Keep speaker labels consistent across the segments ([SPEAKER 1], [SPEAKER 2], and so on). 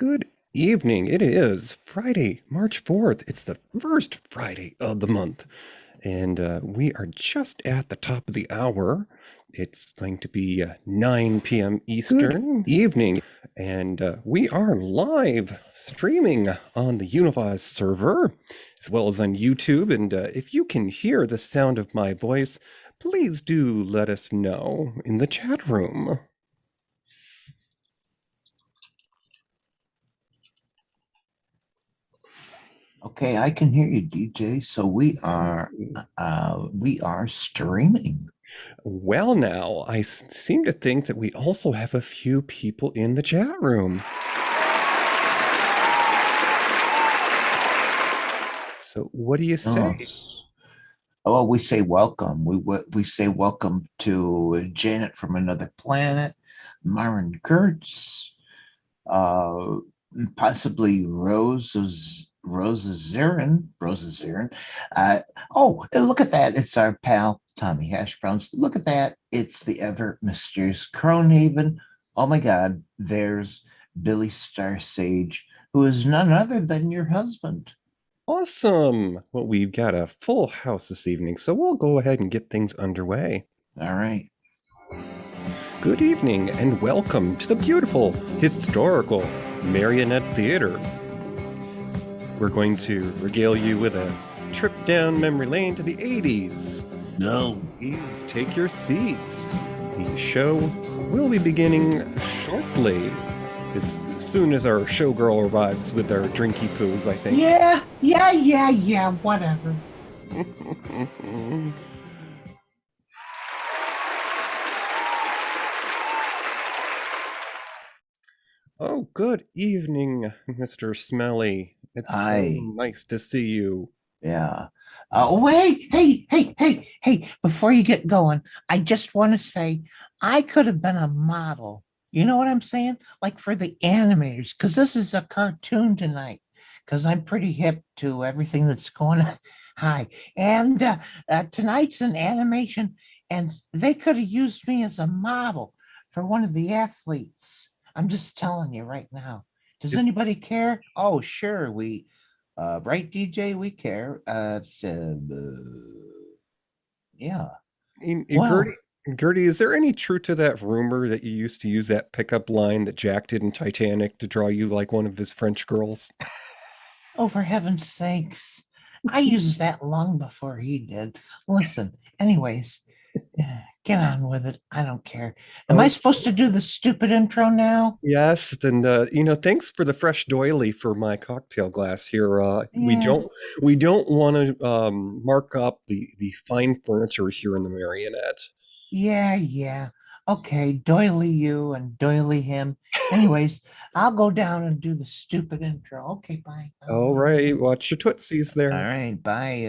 [SPEAKER 1] Good evening. It is Friday, March 4th. It's the first Friday of the month, and we are just at the top of the hour. It's going to be 9 p.m. Eastern evening, and we are live streaming on the UniVoz server, as well as on YouTube. And if you can hear the sound of my voice, please do let us know in the chat room.
[SPEAKER 2] Okay, I can hear you, DJ. So we are streaming.
[SPEAKER 1] Well, now, I seem to think that we also have a few people in the chat room. So what do you say?
[SPEAKER 2] Oh, well, we say welcome. We say welcome to Janet from Another Planet, Myron Kurtz, possibly Rosa Zarin. Oh, look at that. It's our pal, Tommy Hash Browns. Look at that. It's the ever mysterious Cronehaven. Oh my God, there's Billy Star Sage, who is none other than your husband.
[SPEAKER 1] Awesome. Well, we've got a full house this evening, so we'll go ahead and get things underway.
[SPEAKER 2] All right.
[SPEAKER 1] Good evening and welcome to the beautiful historical Marionette Theater. We're going to regale you with a trip down memory lane to the 80s.
[SPEAKER 2] No.
[SPEAKER 1] Please take your seats. The show will be beginning shortly, as soon as our showgirl arrives with our drinky poos, I think.
[SPEAKER 2] Yeah, whatever.
[SPEAKER 1] Oh, good evening, Mr. Smelly. It's so nice to see you.
[SPEAKER 2] Yeah. Hey, before you get going, I just want to say I could have been a model. You know what I'm saying? Like for the animators, because this is a cartoon tonight, because I'm pretty hip to everything that's going on. Hi. And tonight's an animation, and they could have used me as a model for one of the athletes. I'm just telling you right now. Does anybody care? Oh, sure. Right, DJ, we care. Yeah.
[SPEAKER 1] Gertie, is there any truth to that rumor that you used to use that pickup line that Jack did in Titanic to draw you like one of his French girls?
[SPEAKER 2] Oh, for heaven's sakes. I used that long before he did. Listen, anyways, get on with it. I don't care. Am I supposed to do the stupid intro now?
[SPEAKER 1] Yes, and thanks for the fresh doily for my cocktail glass here. We don't want to mark up the fine furniture here in the Marionette.
[SPEAKER 2] Yeah. Okay, doily you and doily him. Anyways, I'll go down and do the stupid intro. Okay, bye.
[SPEAKER 1] All right, watch your tootsies there.
[SPEAKER 2] All right, bye.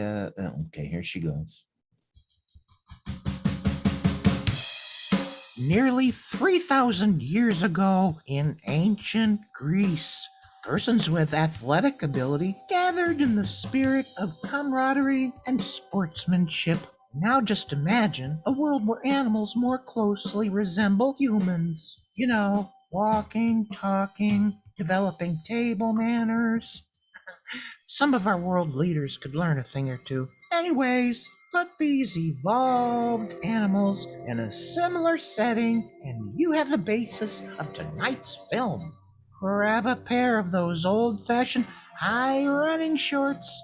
[SPEAKER 2] Okay, here she goes. Nearly 3,000 years ago in ancient Greece, persons with athletic ability gathered in the spirit of camaraderie and sportsmanship. Now just imagine a world where animals more closely resemble humans. You know, walking, talking, developing table manners. Some of our world leaders could learn a thing or two. Anyways, put these evolved animals in a similar setting, and you have the basis of tonight's film. Grab a pair of those old-fashioned high running shorts.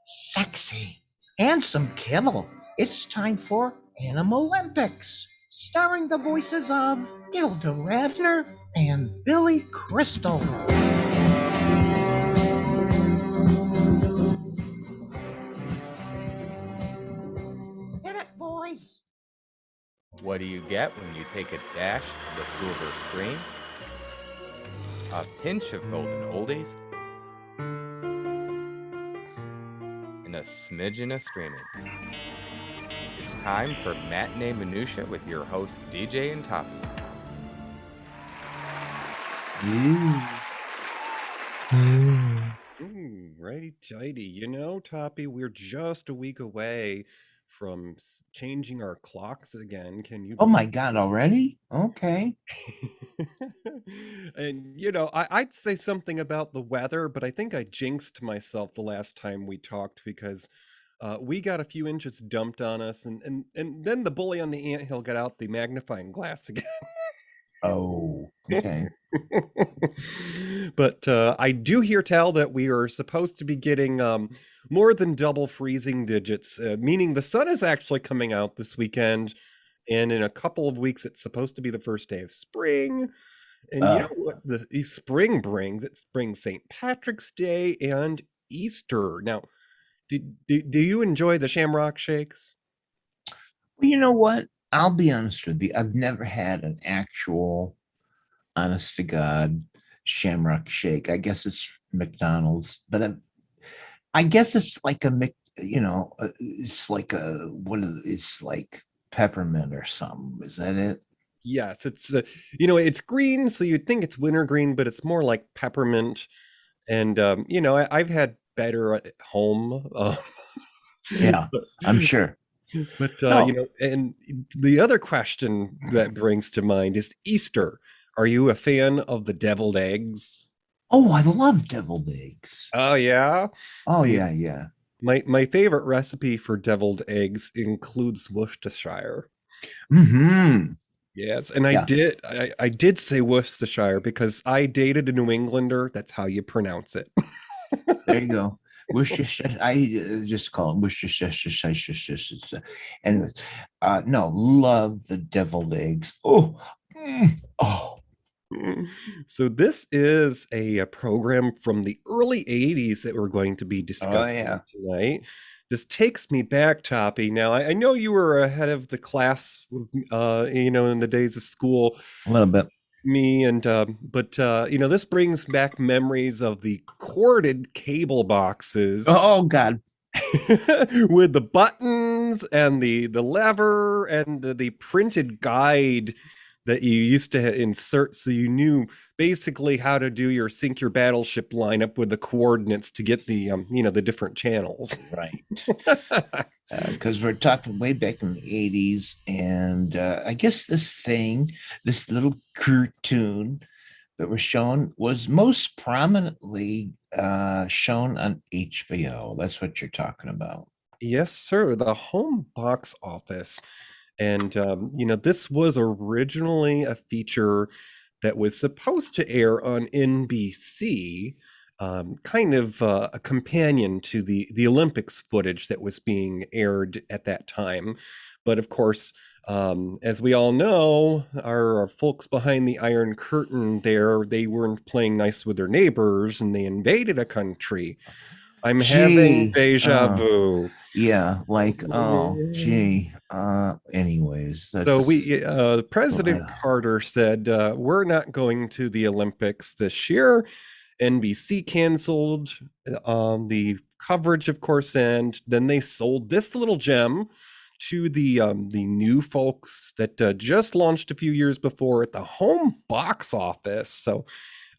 [SPEAKER 2] Sexy. And some kibble. It's time for Animalympics, starring the voices of Gilda Radner and Billy Crystal.
[SPEAKER 3] What do you get when you take a dash to the silver screen? A pinch of golden oldies and a smidgen of screaming. It's time for Matinee Minutia with your host DJ and Toppy.
[SPEAKER 1] Righty-tighty. You know, Toppy, we're just a week away from changing our clocks again. Can you?
[SPEAKER 2] Oh my God, already? Okay.
[SPEAKER 1] And I'd say something about the weather, but I think I jinxed myself the last time we talked because we got a few inches dumped on us, and then the bully on the anthill got out the magnifying glass again.
[SPEAKER 2] Oh, okay.
[SPEAKER 1] But I do hear tell that we are supposed to be getting more than double freezing digits, meaning the sun is actually coming out this weekend. And in a couple of weeks, it's supposed to be the first day of spring. And you know what the spring brings? It brings St. Patrick's Day and Easter. Now, do you enjoy the Shamrock Shakes?
[SPEAKER 2] Well, you know what? I'll be honest with you. I've never had an actual, honest to God, Shamrock Shake. I guess it's McDonald's, but I guess it's like it's like it's like peppermint or something. Is that it?
[SPEAKER 1] Yes, it's green, so you'd think it's wintergreen, but it's more like peppermint. And I've had better at home.
[SPEAKER 2] Yeah, I'm sure.
[SPEAKER 1] But
[SPEAKER 2] No.
[SPEAKER 1] and the other question that brings to mind is Easter. Are you a fan of the deviled eggs?
[SPEAKER 2] Oh, I love deviled eggs.
[SPEAKER 1] Oh yeah.
[SPEAKER 2] Oh
[SPEAKER 1] See,
[SPEAKER 2] yeah, yeah.
[SPEAKER 1] my favorite recipe for deviled eggs includes Worcestershire.
[SPEAKER 2] Mm-hmm.
[SPEAKER 1] Yes, and
[SPEAKER 2] Yeah,
[SPEAKER 1] I did say Worcestershire because I dated a New Englander. That's how you pronounce it.
[SPEAKER 2] there you go. Worcestershire. I just call it Worcestershire. Anyways, no, love the deviled eggs. Oh, oh,
[SPEAKER 1] So this is a program from the early 80s that we're going to be
[SPEAKER 2] oh
[SPEAKER 1] discussing
[SPEAKER 2] yeah.
[SPEAKER 1] tonight. This takes me back, Toppy. Now, I know you were ahead of the class, in the days of school,
[SPEAKER 2] A little bit.
[SPEAKER 1] me and but this brings back memories of the corded cable boxes
[SPEAKER 2] Oh God.
[SPEAKER 1] with the buttons and the lever and the printed guide that you used to insert, so you knew basically how to do your sync your battleship lineup with the coordinates to get the different channels.
[SPEAKER 2] Right. Because we're talking way back in the 80s. And I guess this little cartoon that was shown was most prominently shown on HBO. That's what you're talking about.
[SPEAKER 1] Yes, sir. The home box office. And this was originally a feature that was supposed to air on NBC, kind of a companion to the Olympics footage that was being aired at that time. But of course, as we all know, our folks behind the Iron Curtain there, they weren't playing nice with their neighbors and they invaded a country. I'm having
[SPEAKER 2] Gee,
[SPEAKER 1] deja vu.
[SPEAKER 2] yeah, like, oh, gee. Anyways,
[SPEAKER 1] So
[SPEAKER 2] that's
[SPEAKER 1] President
[SPEAKER 2] uh,
[SPEAKER 1] Carter said, we're not going to the Olympics this year. NBC canceled the coverage, of course, and then they sold this little gem to the new folks that just launched a few years before at the home box office. So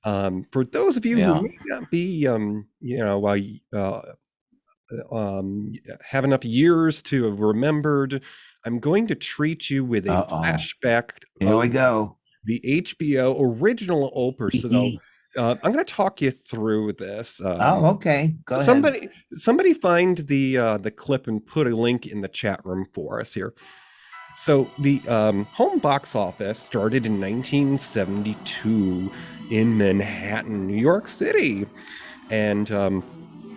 [SPEAKER 1] for those of you who
[SPEAKER 2] yeah.
[SPEAKER 1] may not be, have enough years to have remembered, I'm going to treat you with a
[SPEAKER 2] Uh-oh.
[SPEAKER 1] flashback
[SPEAKER 2] Here we
[SPEAKER 1] of
[SPEAKER 2] go.
[SPEAKER 1] the HBO original Oprah. So I'm going to talk you through this.
[SPEAKER 2] Oh, okay. Go ahead.
[SPEAKER 1] Somebody find the clip and put a link in the chat room for us here. So the home box office started in 1972 in Manhattan, New York City, and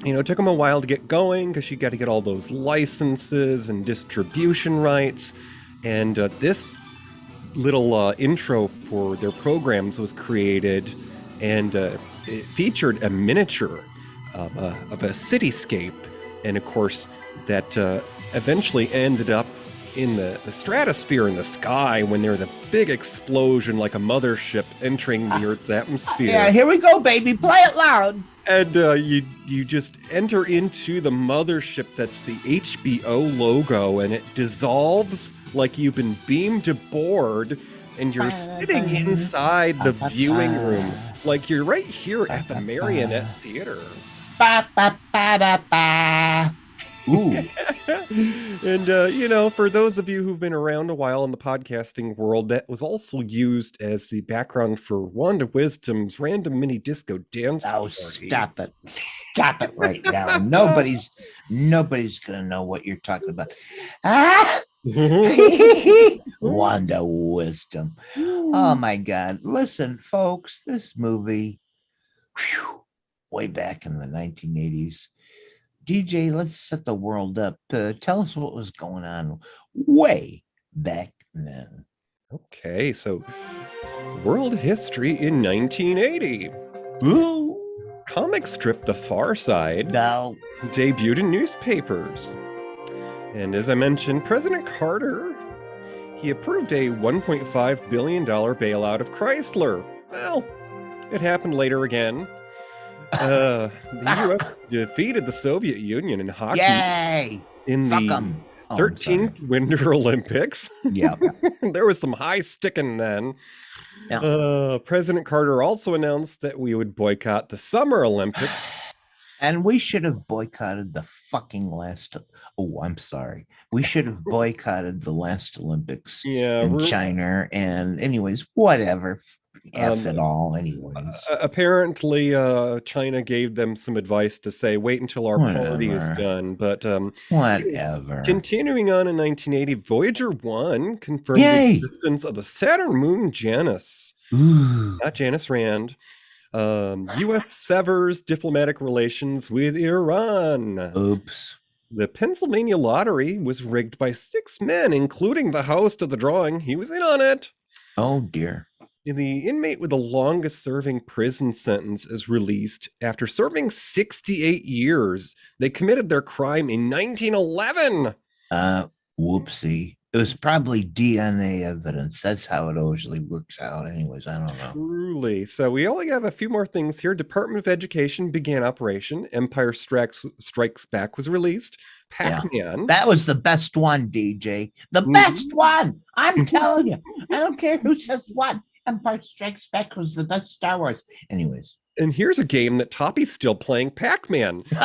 [SPEAKER 1] it took them a while to get going because you got to get all those licenses and distribution rights. And this little intro for their programs was created, and it featured a miniature of a cityscape. And of course, that eventually ended up in the stratosphere in the sky when there was a big explosion like a mothership entering the Earth's atmosphere.
[SPEAKER 2] Yeah, here we go, baby. Play it loud.
[SPEAKER 1] And you just enter into the mothership that's the HBO logo, and it dissolves like you've been beamed aboard, and you're sitting inside the viewing room, like you're right here at the Marionette Theater.
[SPEAKER 2] Ba, ba, ba, da, ba. Ooh.
[SPEAKER 1] And, for those of you who've been around a while in the podcasting world, that was also used as the background for Wanda Wisdom's random mini disco dance
[SPEAKER 2] Oh,
[SPEAKER 1] party.
[SPEAKER 2] stop it. Stop it right now. Nobody's gonna know what you're talking about. Ah! Wanda Wisdom. Oh my God. Listen, folks, this movie, way back in the 1980s. DJ, let's set the world up. Tell us what was going on way back then.
[SPEAKER 1] Okay, so world history in 1980.
[SPEAKER 2] Ooh.
[SPEAKER 1] Comic strip The Far Side
[SPEAKER 2] No.
[SPEAKER 1] debuted in newspapers. And as I mentioned, President Carter, he approved a $1.5 billion bailout of Chrysler. Well, it happened later again. The U.S. defeated the Soviet Union in hockey.
[SPEAKER 2] Yay!
[SPEAKER 1] In
[SPEAKER 2] Fuck
[SPEAKER 1] the
[SPEAKER 2] 'em.
[SPEAKER 1] 13th Winter Olympics.
[SPEAKER 2] Yeah.
[SPEAKER 1] There was some high sticking then.
[SPEAKER 2] Yeah.
[SPEAKER 1] President Carter also announced that we would boycott the Summer Olympics.
[SPEAKER 2] And we should have boycotted the fucking last. Oh, I'm sorry. We should have boycotted the last Olympics in China. And anyways, whatever. F it all, anyways.
[SPEAKER 1] Apparently, China gave them some advice to say, wait until our party is done. But
[SPEAKER 2] whatever.
[SPEAKER 1] Continuing on in 1980, Voyager 1 confirmed the existence of the Saturn moon Janus. Not Janice Rand. U.S. severs diplomatic relations with Iran.
[SPEAKER 2] Oops.
[SPEAKER 1] The Pennsylvania lottery was rigged by 6 men, including the host of the drawing. He was in on it.
[SPEAKER 2] Oh, dear.
[SPEAKER 1] The inmate with the longest serving prison sentence is released after serving 68 years. They committed their crime in 1911.
[SPEAKER 2] Whoopsie. It was probably DNA evidence. That's how it usually works out. Anyways, I don't know.
[SPEAKER 1] Truly. So we only have a few more things here. Department of Education began operation. Empire Strikes Back was released. Pac-Man.
[SPEAKER 2] Yeah. That was the best one, DJ. The best one. I'm telling you. I don't care who says what. Empire Strikes Back was the best Star Wars. Anyways.
[SPEAKER 1] And here's a game that Toppie's still playing, Pac-Man. It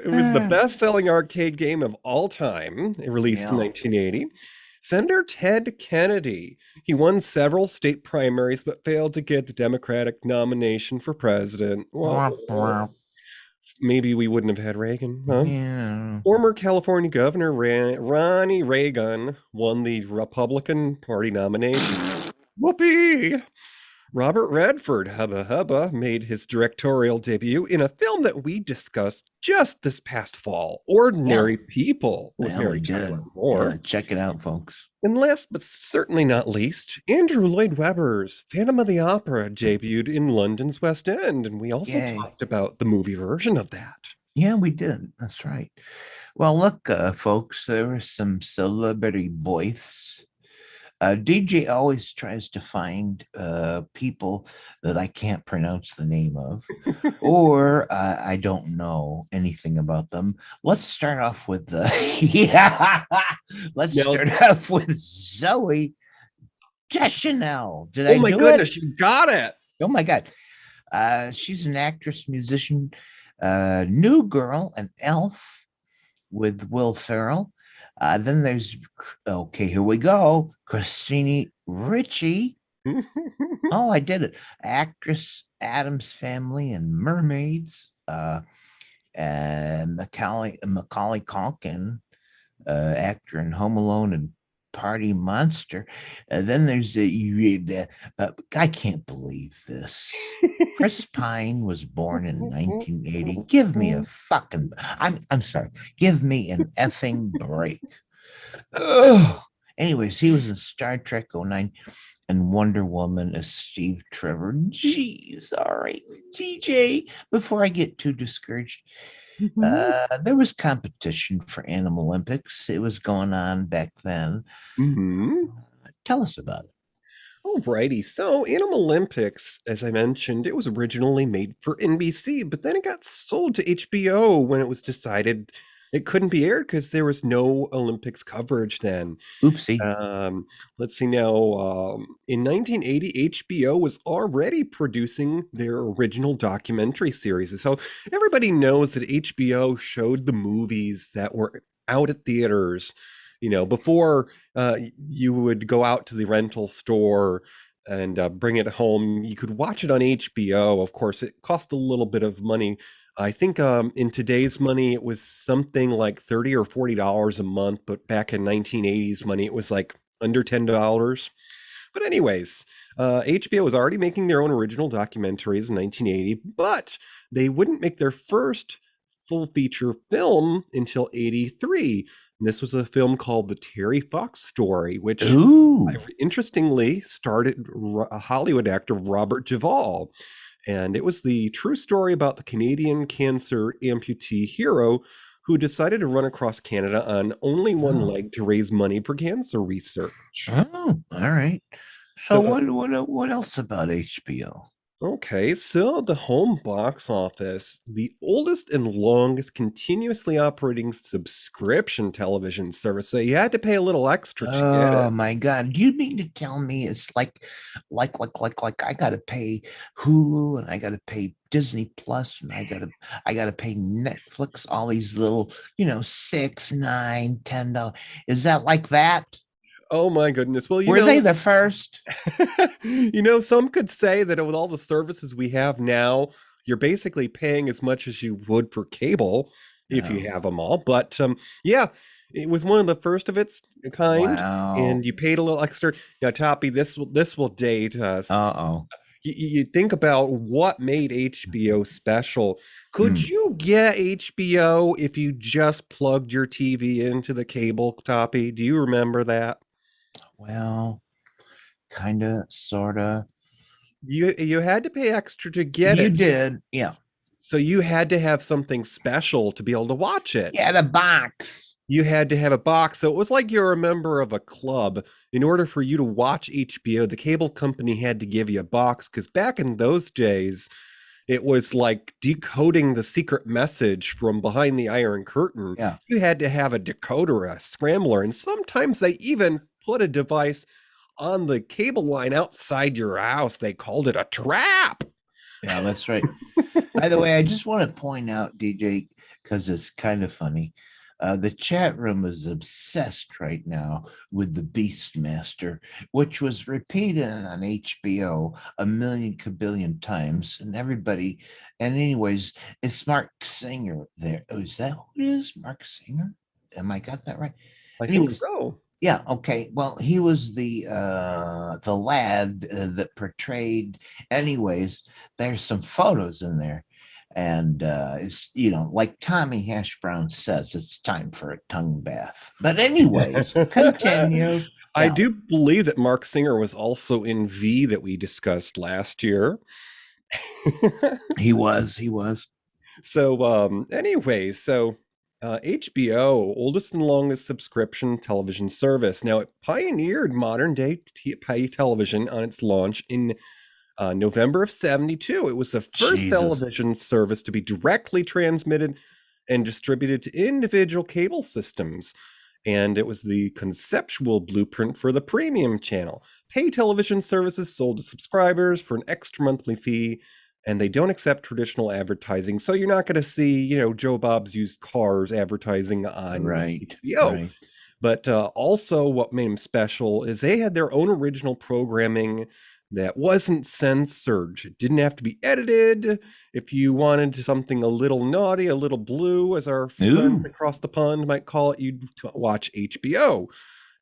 [SPEAKER 1] was the best-selling arcade game of all time. It released in 1980. Senator Ted Kennedy. He won several state primaries, but failed to get the Democratic nomination for president. Well, maybe we wouldn't have had Reagan, huh?
[SPEAKER 2] Yeah.
[SPEAKER 1] Former California Governor Ronnie Reagan won the Republican Party nomination. Whoopee! Robert Redford, Hubba Hubba, made his directorial debut in a film that we discussed just this past fall, Ordinary People.
[SPEAKER 2] Well, yeah, check it out, folks.
[SPEAKER 1] And last but certainly not least, Andrew Lloyd Webber's Phantom of the Opera debuted in London's West End, and we also talked about the movie version of that.
[SPEAKER 2] Yeah, we did. That's right. Well, look, folks, there were some celebrity boys. DJ always tries to find people that I can't pronounce the name of, or I don't know anything about them. Let's start off with start off with Zoe Deschanel. Did I do it?
[SPEAKER 1] Oh my goodness, you got it!
[SPEAKER 2] Oh my God, she's an actress, musician, New Girl, an Elf with Will Ferrell. Then there's, here we go. Christina Ricci. Oh, I did it. Actress, Addams Family, and Mermaids. And Macaulay Culkin, actor in Home Alone and Party Monster. Then there's I can't believe this. Chris Pine was born in 1980. Give me a fucking, I'm sorry. Give me an effing break. Ugh. Anyways, he was in Star Trek 09 and Wonder Woman as Steve Trevor. Jeez, all right, DJ. Before I get too discouraged, there was competition for Animalympics. It was going on back then. Tell us about it.
[SPEAKER 1] Alrighty, so Animalympics, as I mentioned, it was originally made for NBC, but then it got sold to HBO when it was decided It couldn't be aired because there was no Olympics coverage then.
[SPEAKER 2] Oopsie.
[SPEAKER 1] Let's see now. In 1980, HBO was already producing their original documentary series. So everybody knows that HBO showed the movies that were out at theaters, before you would go out to the rental store and bring it home. You could watch it on HBO. Of course, it cost a little bit of money. I think in today's money, it was something like $30 or $40 a month, but back in 1980s money, it was like under $10. But anyways, HBO was already making their own original documentaries in 1980, but they wouldn't make their first full feature film until 83. And this was a film called The Terry Fox Story, which interestingly started a Hollywood actor, Robert Duvall. And it was the true story about the Canadian cancer amputee hero who decided to run across Canada on only one leg to raise money for cancer research.
[SPEAKER 2] Oh, all right. So what else about HBO?
[SPEAKER 1] Okay, so the home box office, the oldest and longest continuously operating subscription television service. So you had to pay a little extra to get it.
[SPEAKER 2] Oh my God. Do you mean to tell me it's like I gotta pay Hulu and I gotta pay Disney Plus and I gotta pay Netflix, all these little, $6, $9, $10. Is that like that?
[SPEAKER 1] Oh my goodness. Well,
[SPEAKER 2] were they the first?
[SPEAKER 1] Some could say that with all the services we have now, you're basically paying as much as you would for cable if you have them all. But yeah, it was one of the first of its kind, and you paid a little extra. Now, Toppie, this will date us. You think about what made HBO special. Could you get HBO if you just plugged your TV into the cable, Toppie? Do you remember that?
[SPEAKER 2] Well, kind of, sort of.
[SPEAKER 1] You had to pay extra to get it.
[SPEAKER 2] You did, yeah.
[SPEAKER 1] So you had to have something special to be able to watch it.
[SPEAKER 2] Yeah, the box.
[SPEAKER 1] You had to have a box. So it was like you're a member of a club. In order for you to watch HBO, the cable company had to give you a box, because back in those days, it was like decoding the secret message from behind the Iron Curtain.
[SPEAKER 2] Yeah.
[SPEAKER 1] You had to have a decoder, a scrambler, and sometimes they even put a device on the cable line outside your house. They called it a trap.
[SPEAKER 2] Yeah, that's right. By the way, I just want to point out, DJ, because it's kind of funny. The chat room is obsessed right now with the Beastmaster, which was repeated on HBO a million kabillion times, and everybody. And anyways, it's Mark Singer there. Oh, is that who it is? Mark Singer? Am I got that right?
[SPEAKER 1] I think so.
[SPEAKER 2] Yeah. Okay. Well, he was the lad that portrayed. Anyways, there's some photos in there. And it's, like Tommy Hash Brown says, it's time for a tongue bath. But anyways, continue.
[SPEAKER 1] I do believe that Mark Singer was also in V that we discussed last year.
[SPEAKER 2] He was.
[SPEAKER 1] So anyway, HBO, oldest and longest subscription television service. Now, it pioneered modern day pay television on its launch in November of 1972. It was the first television service to be directly transmitted and distributed to individual cable systems. And it was the conceptual blueprint for the premium channel. Pay television services sold to subscribers for an extra monthly fee, and they don't accept traditional advertising. So you're not going to see, Joe Bob's Used Cars advertising on HBO. Right. But also what made them special is they had their own original programming that wasn't censored. It didn't have to be edited. If you wanted something a little naughty, a little blue, as our friends across the pond might call it, you'd watch HBO.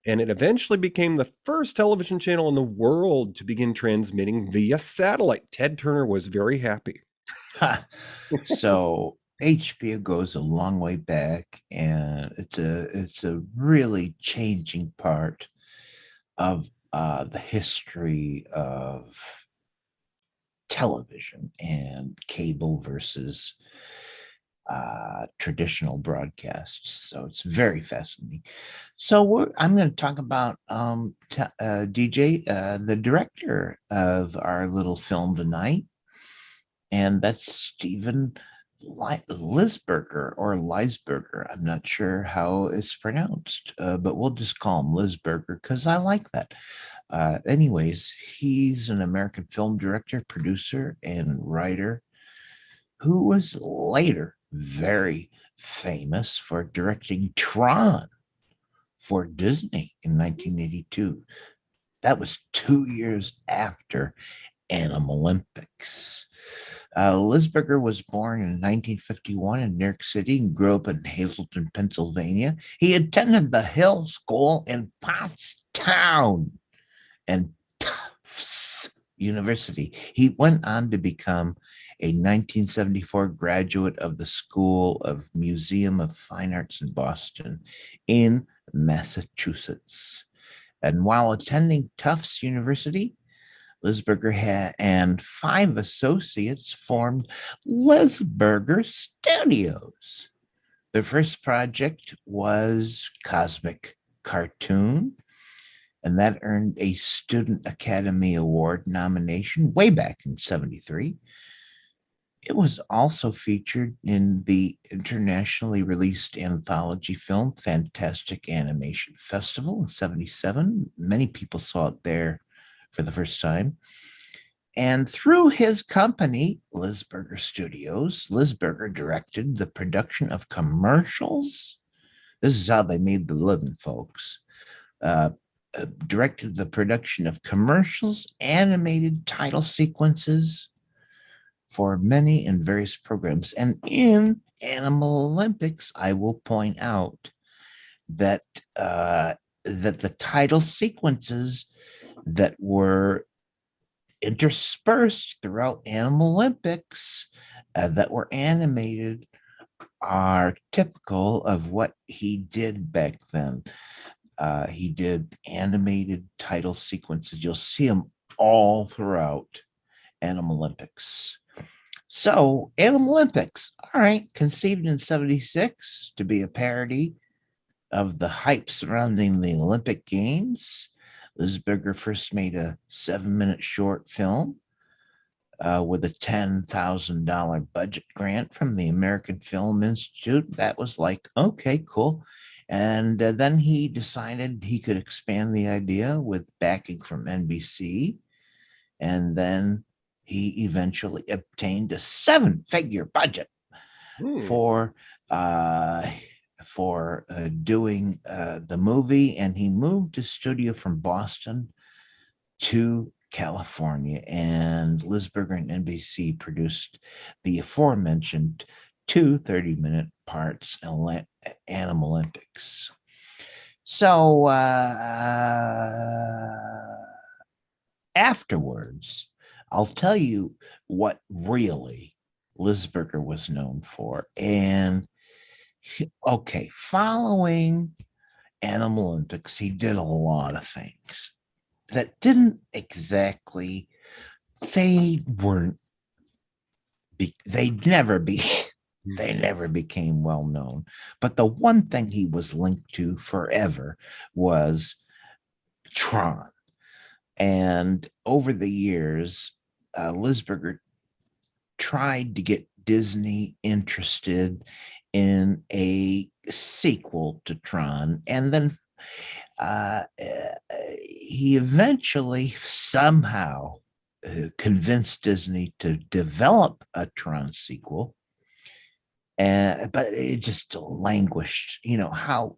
[SPEAKER 1] And it eventually became the first television channel in the world to begin transmitting via satellite. Ted Turner was very happy.
[SPEAKER 2] So HBO goes a long way back, and it's a really changing part of the history of television and cable versus traditional broadcasts. So it's very fascinating. So I'm going to talk about DJ, the director of our little film tonight, and that's Steven Lisberger or Leisberger. I'm not sure how it's pronounced, but we'll just call him Lisberger because I like that. Anyways, he's an American film director, producer, and writer who was later very famous for directing Tron for Disney in 1982. That was 2 years after Animalympics. Lisberger was born in 1951 in New York City and grew up in Hazleton, Pennsylvania. He attended the Hill School in Pottstown and Tufts University. He went on to become a 1974 graduate of the School of Museum of Fine Arts in Boston in Massachusetts. And while attending Tufts University, Lisberger and 5 associates formed Lisberger Studios. Their first project was Cosmic Cartoon, and that earned a Student Academy Award nomination way back in 73. It was also featured in the internationally released anthology film Fantastic Animation Festival in 77. Many people saw it there for the first time. And through his company, Lisberger Studios, Lisberger directed the production of commercials. This is how they made the living, folks. Directed the production of commercials, animated title sequences for many and various programs. And in Animalympics, I will point out that that the title sequences that were interspersed throughout Animalympics that were animated are typical of what he did back then. He did animated title sequences. You'll see them all throughout Animalympics. So, Animalympics, all right, conceived in 76 to be a parody of the hype surrounding the Olympic Games. Lisberger first made a 7-minute short film with a $10,000 budget grant from the American Film Institute. That was like, okay, cool. And then he decided he could expand the idea with backing from NBC. And then he eventually obtained a 7-figure budget for doing the movie, and he moved his studio from Boston to California, and Lisberger and NBC produced the aforementioned 2 30-minute parts Animalympics. So afterwards, I'll tell you what really Lisberger was known for. And following Animalympics, he did a lot of things that didn't exactly, they never became well known. But the one thing he was linked to forever was Tron. And over the years, Lisberger tried to get Disney interested in a sequel to Tron, and then he eventually somehow convinced Disney to develop a Tron sequel. But it just languished. You know how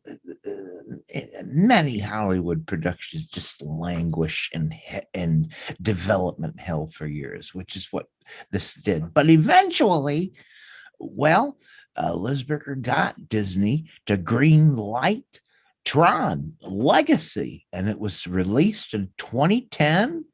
[SPEAKER 2] many Hollywood productions just languish in development hell for years, which is what this did. But eventually, Lisberger got Disney to green light Tron Legacy, and it was released in 2010.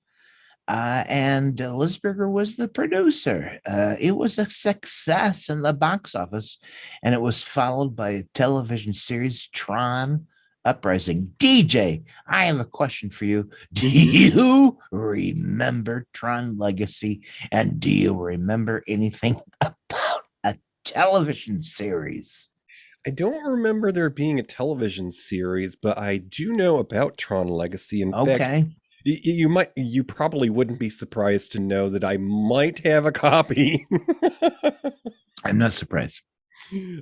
[SPEAKER 2] And Lisberger was the producer. It was a success in the box office, and it was followed by a television series, Tron Uprising. DJ, I have a question for you. Do you remember Tron Legacy? And do you remember anything about a television series?
[SPEAKER 1] I don't remember there being a television series, but I do know about Tron Legacy. In fact, you probably wouldn't be surprised to know that I might have a copy.
[SPEAKER 2] I'm not surprised.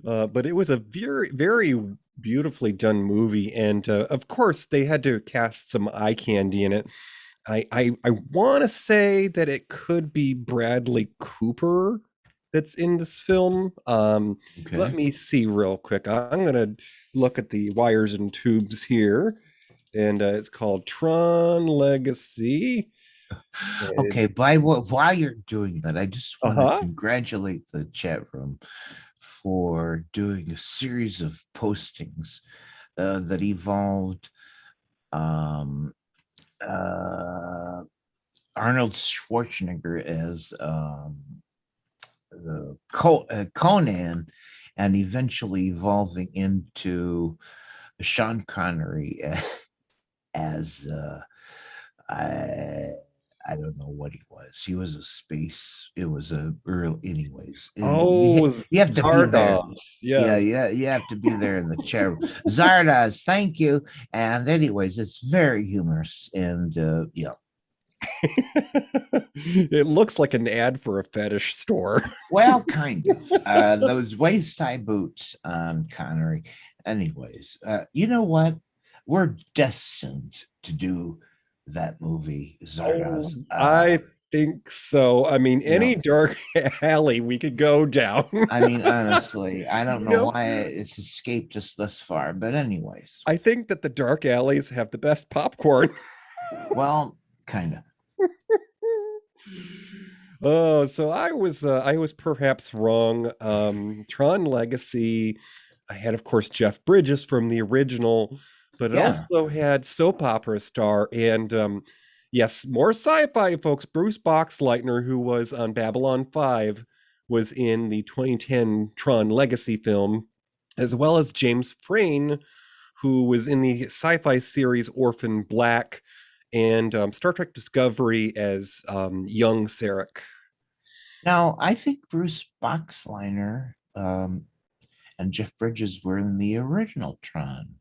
[SPEAKER 1] But it was a very, very beautifully done movie, and of course they had to cast some eye candy in it. I want to say that it could be Bradley Cooper that's in this film. Let me see real quick. I'm gonna look at the wires and tubes here, and it's called Tron Legacy.
[SPEAKER 2] Okay, while you're doing that, I just want to congratulate the chat room for doing a series of postings that evolved Arnold Schwarzenegger as Conan, and eventually evolving into Sean Connery as I don't know what he was. He was a space. It was a early, anyways.
[SPEAKER 1] Oh,
[SPEAKER 2] you have to be there.
[SPEAKER 1] Yes.
[SPEAKER 2] Yeah, you have to be there in the chair. Zardoz, thank you. And anyways, it's very humorous, and yeah.
[SPEAKER 1] It looks like an ad for a fetish store.
[SPEAKER 2] Well, kind of. Those waist-high boots on Connery. Anyways, you know what? We're destined to do that movie, Zardoz.
[SPEAKER 1] I think so. I mean, any dark alley we could go down.
[SPEAKER 2] I mean, honestly, I don't know why it's escaped us thus far, but anyways.
[SPEAKER 1] I think that the dark alleys have the best popcorn.
[SPEAKER 2] Well, kind of.
[SPEAKER 1] Oh, so I was perhaps wrong. Tron Legacy, I had, of course, Jeff Bridges from the original, but it also had soap opera star and yes, more sci-fi folks. Bruce Boxleitner, who was on Babylon 5, was in the 2010 Tron Legacy film, as well as James Frain, who was in the sci-fi series Orphan Black, and Star Trek Discovery as young Sarek.
[SPEAKER 2] Now, I think Bruce Boxleitner and Jeff Bridges were in the original Tron.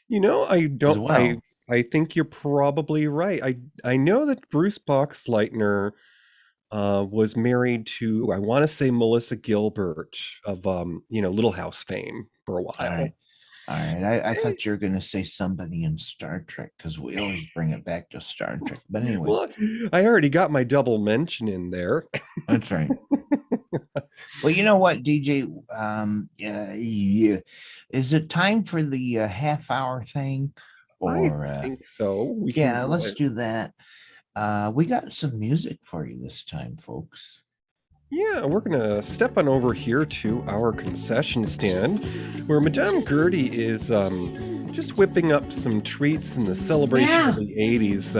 [SPEAKER 1] You know, I don't. Well. I think you're probably right. I know that Bruce Boxleitner was married to, I want to say, Melissa Gilbert of Little House fame for a while.
[SPEAKER 2] All right. I thought you were going to say somebody in Star Trek, because we always bring it back to Star Trek. But anyways.
[SPEAKER 1] Well, I already got my double mention in there.
[SPEAKER 2] That's right. Well, you know what, DJ? Is it time for the half-hour thing? Or,
[SPEAKER 1] I think so.
[SPEAKER 2] Let's do that. We got some music for you this time, folks.
[SPEAKER 1] Yeah, we're going to step on over here to our concession stand, where Madame Gertie is just whipping up some treats in the celebration of the 80s.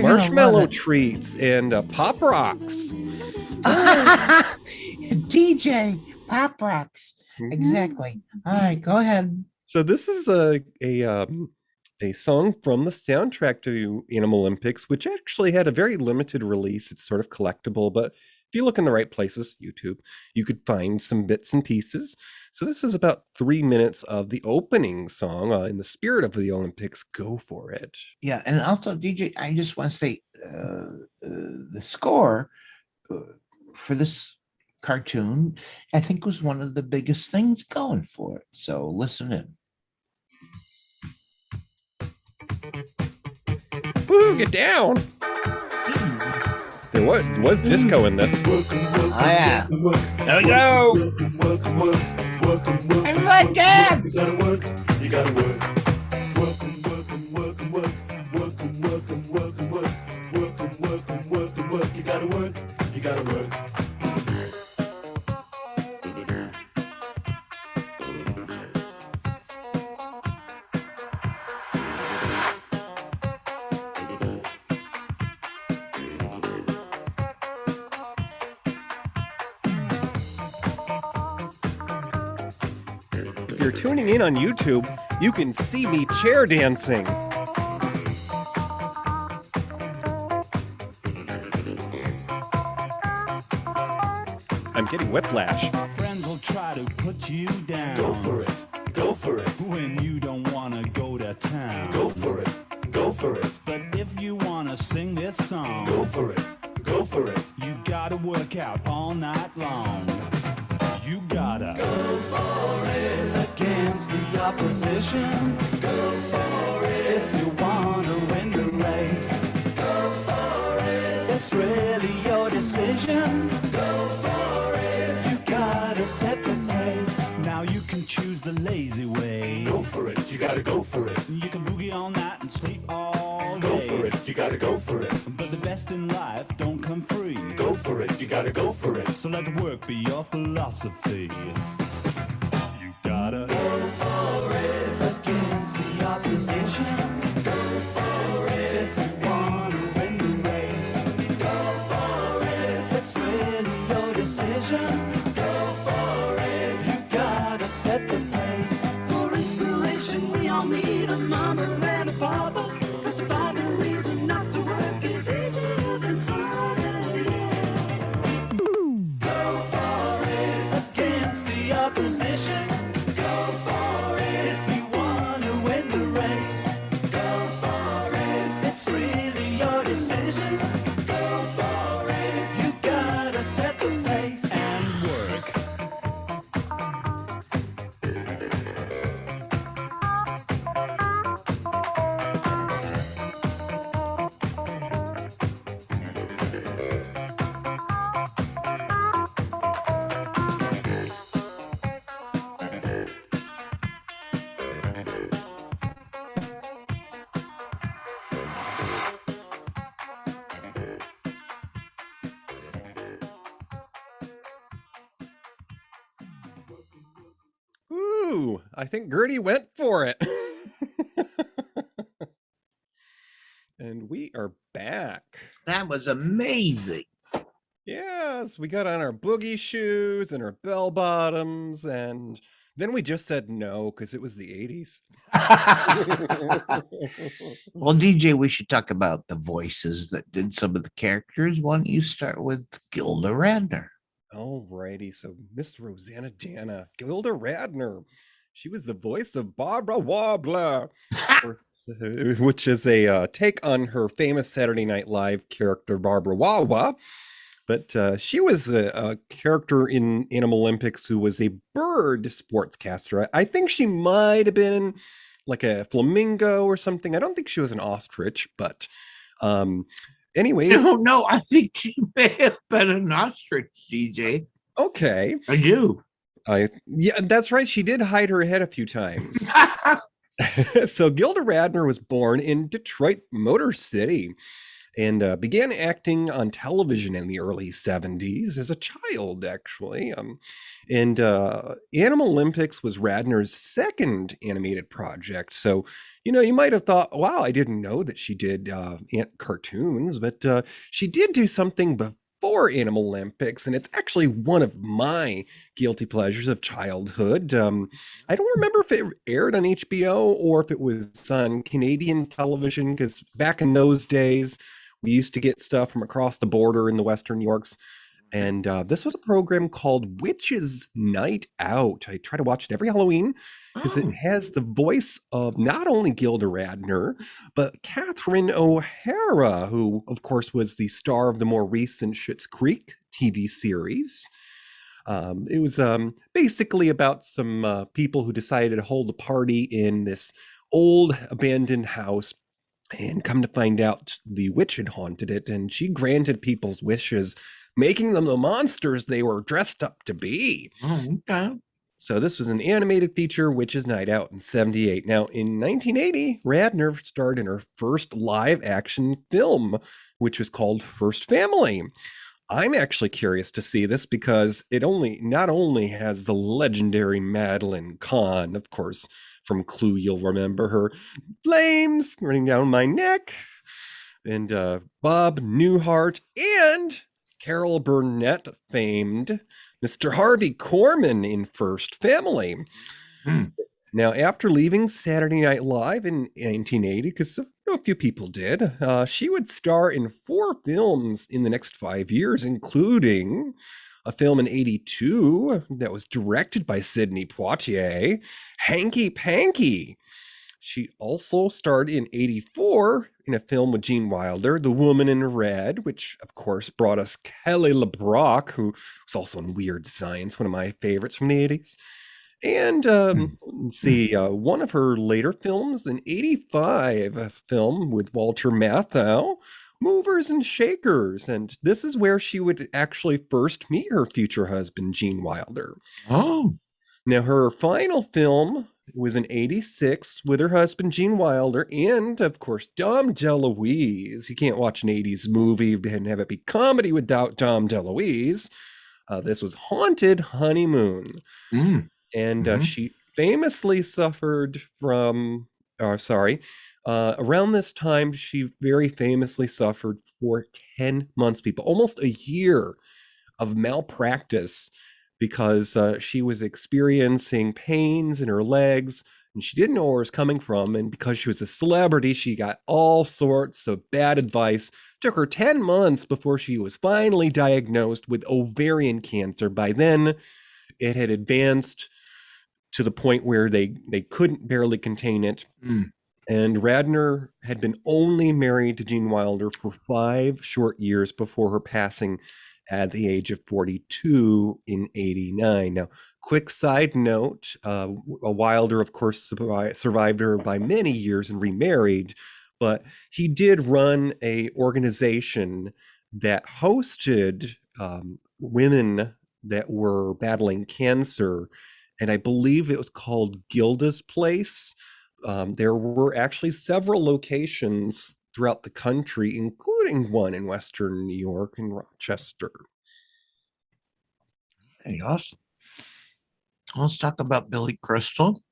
[SPEAKER 1] Marshmallow treats and Pop Rocks.
[SPEAKER 2] DJ, Pop Rocks. Mm-hmm. Exactly. All right, go ahead.
[SPEAKER 1] So this is a song from the soundtrack to Animalympics, which actually had a very limited release. It's sort of collectible, but if you look in the right places, YouTube, you could find some bits and pieces. So this is about 3 minutes of the opening song in the spirit of the Olympics. Go for it.
[SPEAKER 2] Yeah, and also, DJ, I just want to say the score for this cartoon, I think, was one of the biggest things going for it. So listen in.
[SPEAKER 1] Woo, get down. There was disco in this.
[SPEAKER 2] Oh, yeah. There we go. Everybody dance. You gotta work. You gotta work.
[SPEAKER 1] If you're tuning in on YouTube, you can see me chair dancing. I'm getting whiplash.
[SPEAKER 4] Friends will try to put you down.
[SPEAKER 5] Go for it. Go for it.
[SPEAKER 4] When you don't want to go to town.
[SPEAKER 5] Go for it. Go for it.
[SPEAKER 4] But if you want to sing this song.
[SPEAKER 5] Go for it. Go for it.
[SPEAKER 4] You gotta work out all night long. You gotta
[SPEAKER 5] Go for it against the opposition. Go for it if you wanna win the race. Go for it. It's really your decision. Go for it. You gotta set the pace.
[SPEAKER 4] Now you can choose the lazy way.
[SPEAKER 5] Go for it. You gotta go for it.
[SPEAKER 4] You can boogie all night and sleep all
[SPEAKER 5] Go
[SPEAKER 4] day.
[SPEAKER 5] for it. You gotta go for it.
[SPEAKER 4] But the best in life don't come free.
[SPEAKER 5] Go for it. You gotta go for it.
[SPEAKER 4] So let work be your philosophy. You gotta
[SPEAKER 5] Go for it against the opposition. Go for it if you wanna win the race. Go for it. It's really your decision. Go for it. You gotta set the pace. For inspiration, we all need a mama and a papa. 'Cause to find a reason not to work is easier than harder. Yeah. Go for it against the opposition. Go for it if you wanna win the race. Go for it. It's really your decision. Go for it. You gotta set the pace
[SPEAKER 4] and work.
[SPEAKER 1] Ooh, I think Gertie went for it. And we are back.
[SPEAKER 2] That was amazing.
[SPEAKER 1] Yes, we got on our boogie shoes and our bell bottoms, and then we just said no because it was the 80s.
[SPEAKER 2] Well, DJ, we should talk about the voices that did some of the characters. Why don't you start with Gilda Radner?
[SPEAKER 1] Alrighty, so Miss Rosanna Dana, Gilda Radner. She was the voice of Barbara Wobbler, which is a take on her famous Saturday Night Live character, Barbara Wawa. But she was a character in Animalympics who was a bird sportscaster. I think she might have been like a flamingo or something. I don't think she was an ostrich, but anyways.
[SPEAKER 2] No, I think she may have been an ostrich, DJ.
[SPEAKER 1] Okay.
[SPEAKER 2] I do.
[SPEAKER 1] Yeah, that's right. She did hide her head a few times. So Gilda Radner was born in Detroit, Motor City, and began acting on television in the early 70s as a child, actually. And Animalympics was Radner's second animated project. So, you might have thought, wow, I didn't know that she did cartoons, but she did do something before Animalympics, and it's actually one of my guilty pleasures of childhood. I don't remember if it aired on HBO or if it was on Canadian television, because back in those days, we used to get stuff from across the border in the Western Yorks. And this was a program called Witches Night Out. I try to watch it every Halloween because it has the voice of not only Gilda Radner, but Catherine O'Hara, who, of course, was the star of the more recent Schitt's Creek TV series. It was basically about some people who decided to hold a party in this old abandoned house. And come to find out, the witch had haunted it, and she granted people's wishes, making them the monsters they were dressed up to be.
[SPEAKER 2] Oh, okay.
[SPEAKER 1] So this was an animated feature, Witches Night Out, in 78. Now, in 1980, Radner starred in her first live-action film, which was called First Family. I'm actually curious to see this because it not only has the legendary Madeline Kahn, of course, from Clue, you'll remember her, flames running down my neck, and Bob Newhart, and Carol Burnett famed Mr. Harvey Korman in First Family. Now, after leaving Saturday Night Live in 1980, because a few people did, she would star in 4 films in the next 5 years, including a film in 82 that was directed by Sidney Poitier, Hanky Panky. She also starred in 84 in a film with Gene Wilder, The Woman in Red, which of course brought us Kelly LeBrock, who was also in Weird Science, one of my favorites from the 80s. And let's see, one of her later films in 85, a film with Walter Matthau, Movers and Shakers. And this is where she would actually first meet her future husband, Gene Wilder.
[SPEAKER 2] Oh.
[SPEAKER 1] Now, her final film was in 86 with her husband, Gene Wilder, and, of course, Dom DeLuise. You can't watch an 80s movie and have it be comedy without Dom DeLuise. This was Haunted Honeymoon. And she famously suffered from, around this time, she very famously suffered for 10 months, people, almost a year of malpractice because she was experiencing pains in her legs and she didn't know where it was coming from. And because she was a celebrity, she got all sorts of bad advice. Took her 10 months before she was finally diagnosed with ovarian cancer. By then, it had advanced to the point where they couldn't barely contain it. And Radner had been only married to Gene Wilder for 5 short years before her passing at the age of 42 in 89. Now, quick side note, Wilder, of course, survived her by many years and remarried, but he did run a organization that hosted women that were battling cancer, and I believe it was called Gilda's Place. There were actually several locations throughout the country, including one in Western New York and Rochester.
[SPEAKER 2] Hey, awesome. Let's talk about Billy Crystal.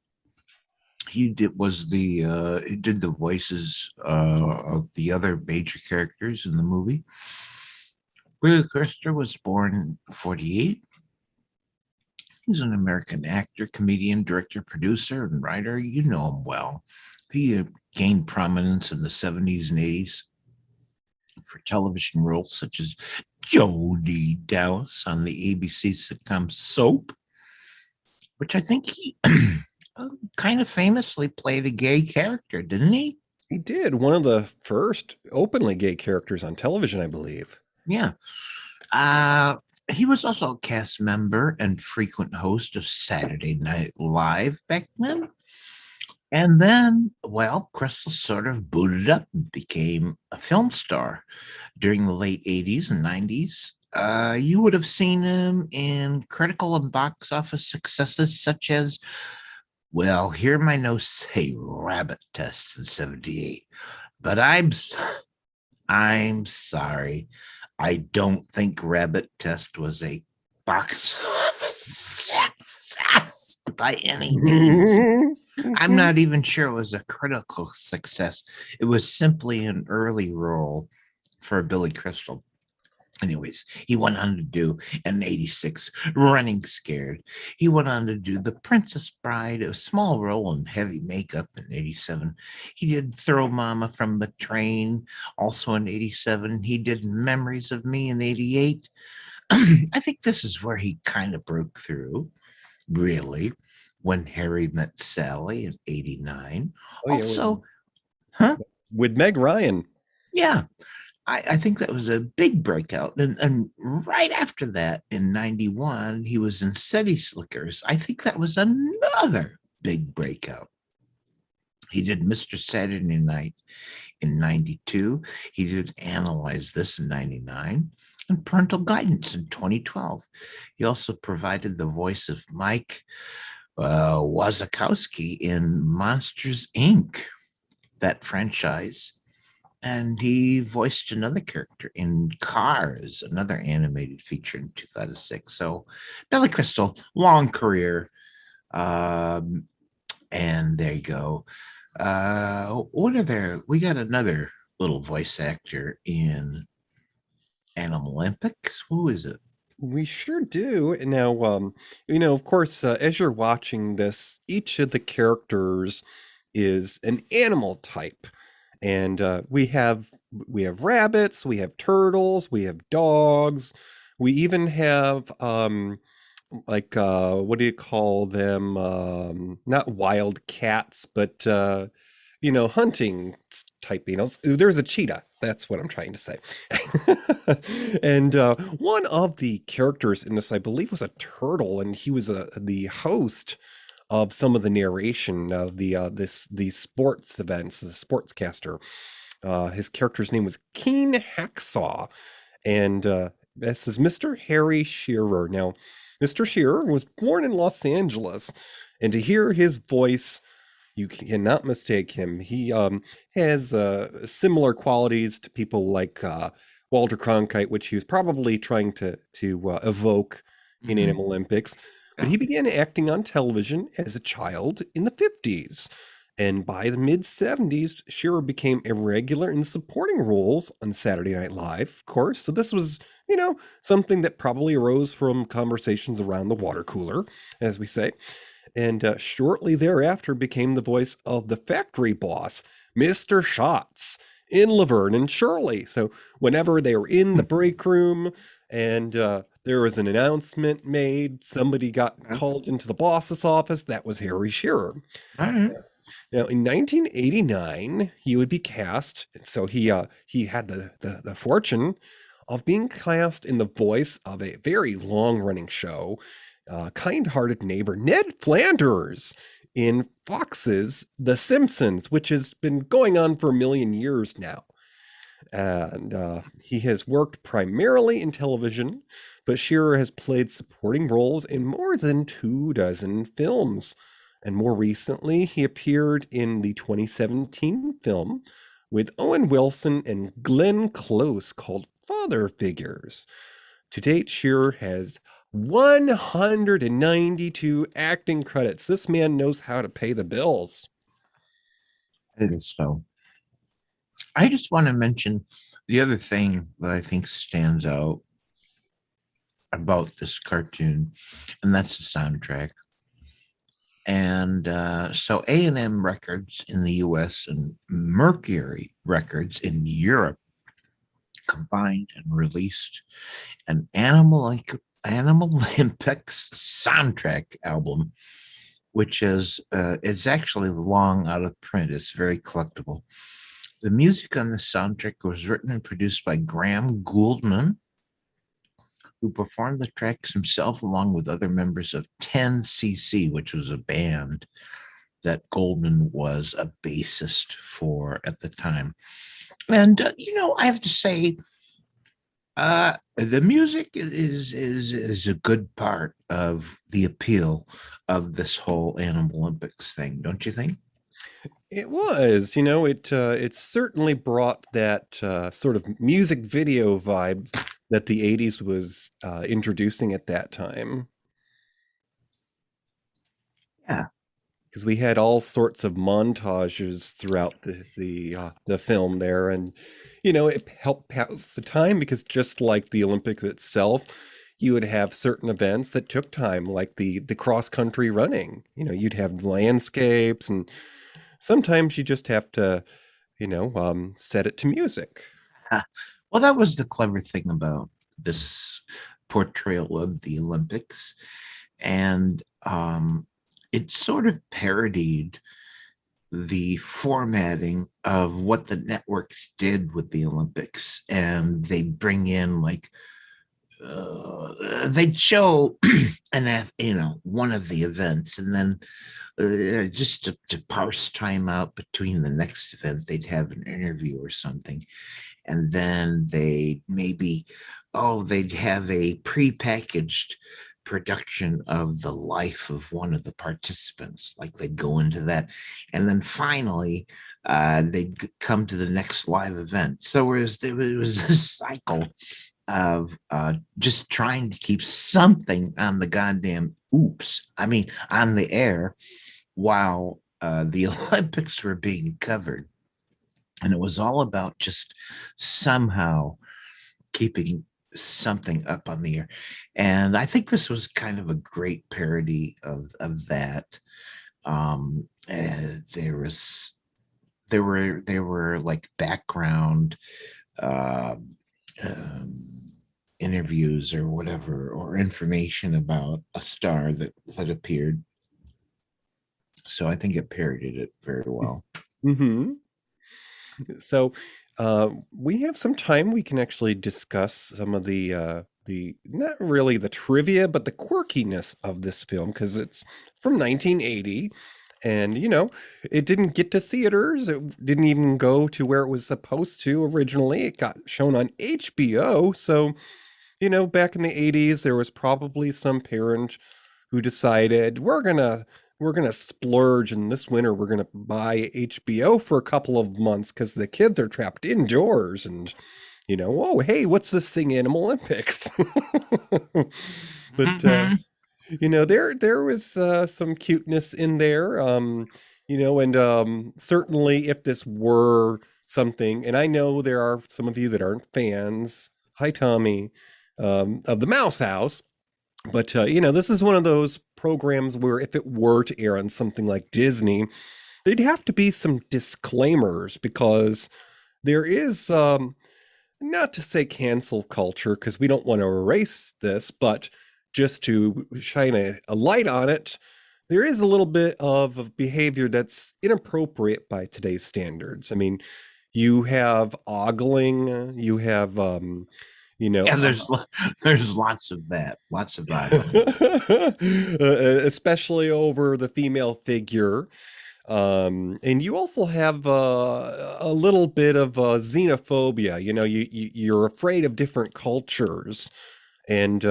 [SPEAKER 2] He did the voices of the other major characters in the movie. Billy Crystal was born in 1948. He's an American actor, comedian, director, producer, and writer. You know him well. He gained prominence in the 70s and 80s for television roles such as Jody Dallas on the ABC sitcom Soap, which I think he kind of famously played a gay character, didn't he?
[SPEAKER 1] He did. One of the first openly gay characters on television, I believe.
[SPEAKER 2] Yeah. He was also a cast member and frequent host of Saturday Night Live back then. And then, well, Crystal sort of booted up and became a film star during the late 80s and 90s. You would have seen him in critical and box office successes such as, well, here my notes say Rabbit Test in 78. But I'm sorry. I don't think Rabbit Test was a box office success by any means. I'm not even sure it was a critical success. It was simply an early role for Billy Crystal. Anyways, he went on to do in 86, Running Scared. He went on to do The Princess Bride, a small role in heavy makeup in 87. He did Throw Mama from the Train, also in 87. He did Memories of Me in 88. I think this is where he kind of broke through, really, When Harry Met Sally in 89.
[SPEAKER 1] Oh, yeah,
[SPEAKER 2] also,
[SPEAKER 1] with Meg Ryan.
[SPEAKER 2] Yeah. I think that was a big breakout. And right after that, in 91, he was in City Slickers. I think that was another big breakout. He did Mr. Saturday Night in 92. He did Analyze This in 99. And Parental Guidance in 2012. He also provided the voice of Mike Wazakowski in Monsters, Inc., that franchise. And he voiced another character in Cars, another animated feature in 2006. So Billy Crystal, long career. And there you go. We got another little voice actor in Animalympics. Who is it?
[SPEAKER 1] We sure do. Now, of course, as you're watching this, each of the characters is an animal type. And we have rabbits, we have turtles, we have dogs, we even have what do you call them? Not wild cats, but hunting type. There's a cheetah. That's what I'm trying to say. And one of the characters in this, I believe, was a turtle, and he was the host of some of the narration of these sports events, the sportscaster. His character's name was Keen Hacksaw, and this is Mr. Harry Shearer. Now, Mr. Shearer was born in Los Angeles, and to hear his voice, you cannot mistake him. He has similar qualities to people like Walter Cronkite, which he was probably trying to evoke in Animalympics. But he began acting on television as a child in the 50s. And by the mid 70s, Shearer became a regular in supporting roles on Saturday Night Live, of course. So this was, something that probably arose from conversations around the water cooler, as we say. And shortly thereafter became the voice of the factory boss, Mr. Schatz, in Laverne and Shirley. So whenever they were in the break room and there was an announcement made, somebody got called into the boss's office, that was Harry Shearer.
[SPEAKER 2] All right.
[SPEAKER 1] Now, in 1989, he would be cast. So he had the fortune of being cast in the voice of a very long-running show, kind-hearted neighbor Ned Flanders in Fox's The Simpsons, which has been going on for a million years now. And he has worked primarily in television, but Shearer has played supporting roles in more than 24 films. And more recently, he appeared in the 2017 film with Owen Wilson and Glenn Close called Father Figures. To date, Shearer has 192 acting credits. This man knows how to pay the bills.
[SPEAKER 2] It is so. I just want to mention the other thing that I think stands out about this cartoon, and that's the soundtrack. And so A&M Records in the US and Mercury Records in Europe combined and released an Animalympics soundtrack album, which is actually long out of print. It's very collectible. The music on the soundtrack was written and produced by Graham Gouldman, who performed the tracks himself along with other members of 10cc, which was a band that Goldman was a bassist for at the time. And, I have to say, the music is a good part of the appeal of this whole Animalympics thing, don't you think?
[SPEAKER 1] It was, it certainly brought that sort of music video vibe that the 80s was introducing at that time.
[SPEAKER 2] Yeah.
[SPEAKER 1] Because we had all sorts of montages throughout the film there, and it helped pass the time because just like the Olympics itself, you would have certain events that took time, like the cross country running. You'd have landscapes, and sometimes you just have to, set it to music.
[SPEAKER 2] Well, that was the clever thing about this portrayal of the Olympics. And it sort of parodied the formatting of what the networks did with the Olympics. And they'd bring in they'd show one of the events, and then just to parse time out between the next event, they'd have an interview or something. And then they'd have a prepackaged production of the life of one of the participants. Like they'd go into that. And then finally, they'd come to the next live event. So it was this cycle of just trying to keep something on the on the air while the Olympics were being covered. And it was all about just somehow keeping something up on the air. And I think this was kind of a great parody of that. There were like background interviews or whatever, or information about a star that appeared. So I think it parodied it very well.
[SPEAKER 1] Mm-hmm. So, we have some time. We can actually discuss some of the not really the trivia, but the quirkiness of this film because it's from 1980, and it didn't get to theaters. It didn't even go to where it was supposed to originally. It got shown on HBO. So, back in the 80s, there was probably some parent who decided we're gonna splurge and this winter we're gonna buy HBO for a couple of months because the kids are trapped indoors and oh hey, what's this thing, Animalympics? But
[SPEAKER 2] Mhm.
[SPEAKER 1] there was some cuteness in there, and certainly if this were something, and I know there are some of you that aren't fans. Hi, Tommy, of the Mouse House. But this is one of those programs where if it were to air on something like Disney, there'd have to be some disclaimers because there is not to say cancel culture because we don't want to erase this, but just to shine a light on it, there is a little bit of behavior that's inappropriate by today's standards. I mean, you have ogling, you have you know
[SPEAKER 2] Yeah, there's lots of that, lots of ogling.
[SPEAKER 1] especially over the female figure. And you also have a little bit of xenophobia. You're afraid of different cultures, and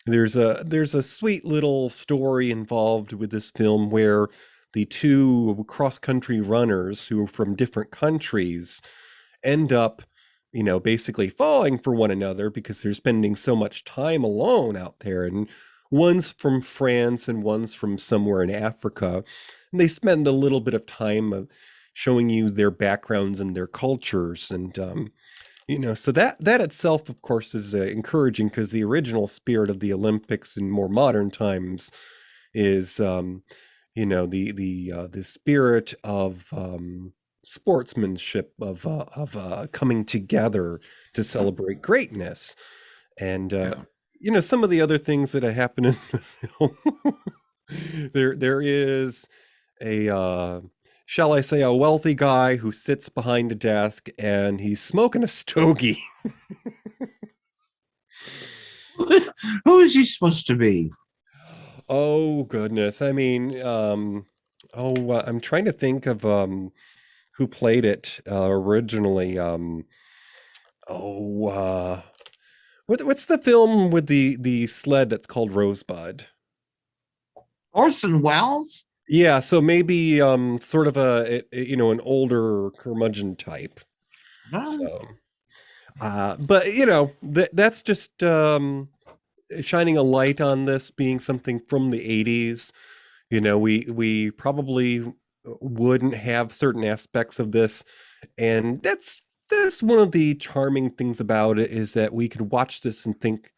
[SPEAKER 1] there's a sweet little story involved with this film where the two cross-country runners who are from different countries end up, basically falling for one another because they're spending so much time alone out there. And one's from France and one's from somewhere in Africa. And they spend a little bit of time of showing you their backgrounds and their cultures. And, so that itself, of course, is encouraging because the original spirit of the Olympics in more modern times is, the spirit of sportsmanship of coming together to celebrate greatness. And
[SPEAKER 2] Yeah.
[SPEAKER 1] some of the other things that happen in the film. There is a shall I say a wealthy guy who sits behind a desk and he's smoking a stogie.
[SPEAKER 2] Who is he supposed to be?
[SPEAKER 1] Oh goodness. I mean, I'm trying to think of who played it originally. Oh, what's the film with the sled that's called Rosebud?
[SPEAKER 2] Orson Welles?
[SPEAKER 1] Yeah, so maybe sort of an older curmudgeon type.
[SPEAKER 2] No.
[SPEAKER 1] So, but that's just shining a light on this being something from the 80s. We probably wouldn't have certain aspects of this, and that's one of the charming things about it is that we could watch this and think,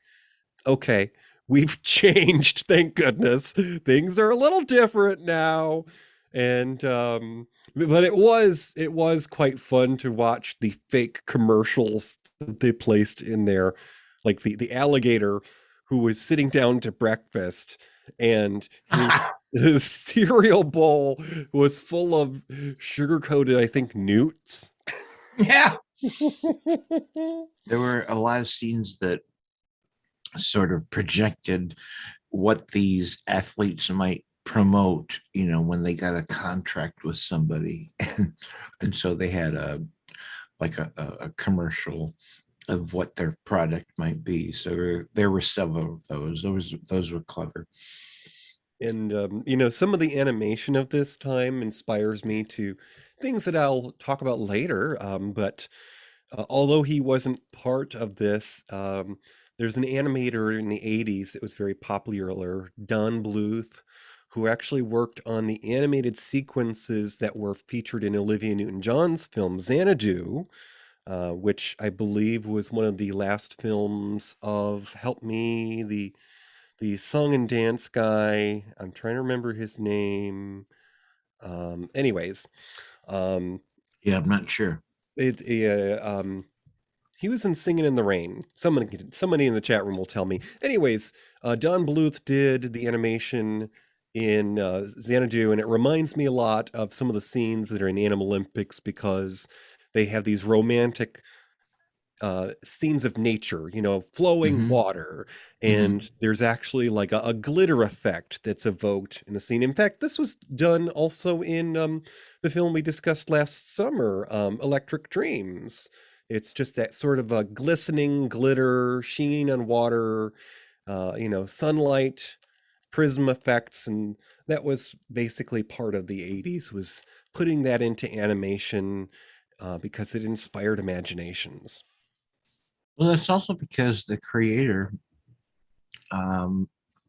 [SPEAKER 1] okay, we've changed, thank goodness. Things are a little different now. And but it was quite fun to watch the fake commercials that they placed in there, like the alligator who was sitting down to breakfast and his cereal bowl was full of sugar-coated, I think, newts.
[SPEAKER 2] Yeah. There were a lot of scenes that sort of projected what these athletes might promote, when they got a contract with somebody. And so they had a commercial of what their product might be. So there were several of those. Those were clever.
[SPEAKER 1] And some of the animation of this time inspires me to things that I'll talk about later. But although he wasn't part of this, there's an animator in the 80s that was very popular, Don Bluth, who actually worked on the animated sequences that were featured in Olivia Newton-John's film Xanadu, which I believe was one of the last films of, help me, the song and dance guy. I'm trying to remember his name. Anyways, um,
[SPEAKER 2] Yeah, I'm not sure.
[SPEAKER 1] he was in Singing in the Rain. Somebody in the chat room will tell me. Anyways, Don Bluth did the animation in Xanadu, and it reminds me a lot of some of the scenes that are in Animalympics because they have these romantic scenes of nature, flowing
[SPEAKER 2] Mm-hmm.
[SPEAKER 1] water,
[SPEAKER 2] Mm-hmm.
[SPEAKER 1] and there's actually like a glitter effect that's evoked in the scene. In fact, this was done also in the film we discussed last summer, Electric Dreams. It's just that sort of a glistening glitter, sheen on water, sunlight, prism effects, and that was basically part of the 80s, was putting that into animation because it inspired imaginations.
[SPEAKER 2] Well, that's also because the creator, um,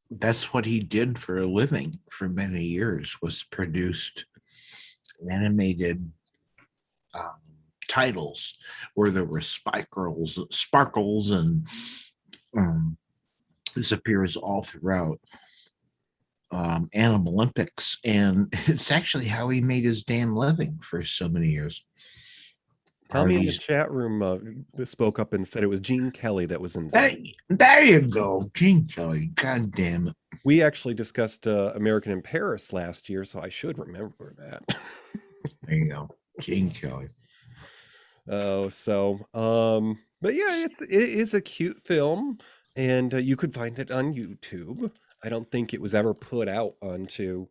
[SPEAKER 2] that's what he did for a living for many years, was produced animated um, titles where there were sparkles, and um, this appears all throughout Animalympics, and it's actually how he made his damn living for so many years. Are
[SPEAKER 1] Tommy in the
[SPEAKER 2] these?
[SPEAKER 1] chat room spoke up and said it was Gene Kelly that was in Xanadu.
[SPEAKER 2] There you go, Gene Kelly. God damn it!
[SPEAKER 1] We actually discussed American in Paris last year, so I should remember that.
[SPEAKER 2] There you go, Gene Kelly.
[SPEAKER 1] Oh, but yeah, it is a cute film, and you could find it on YouTube. I don't think it was ever put out onto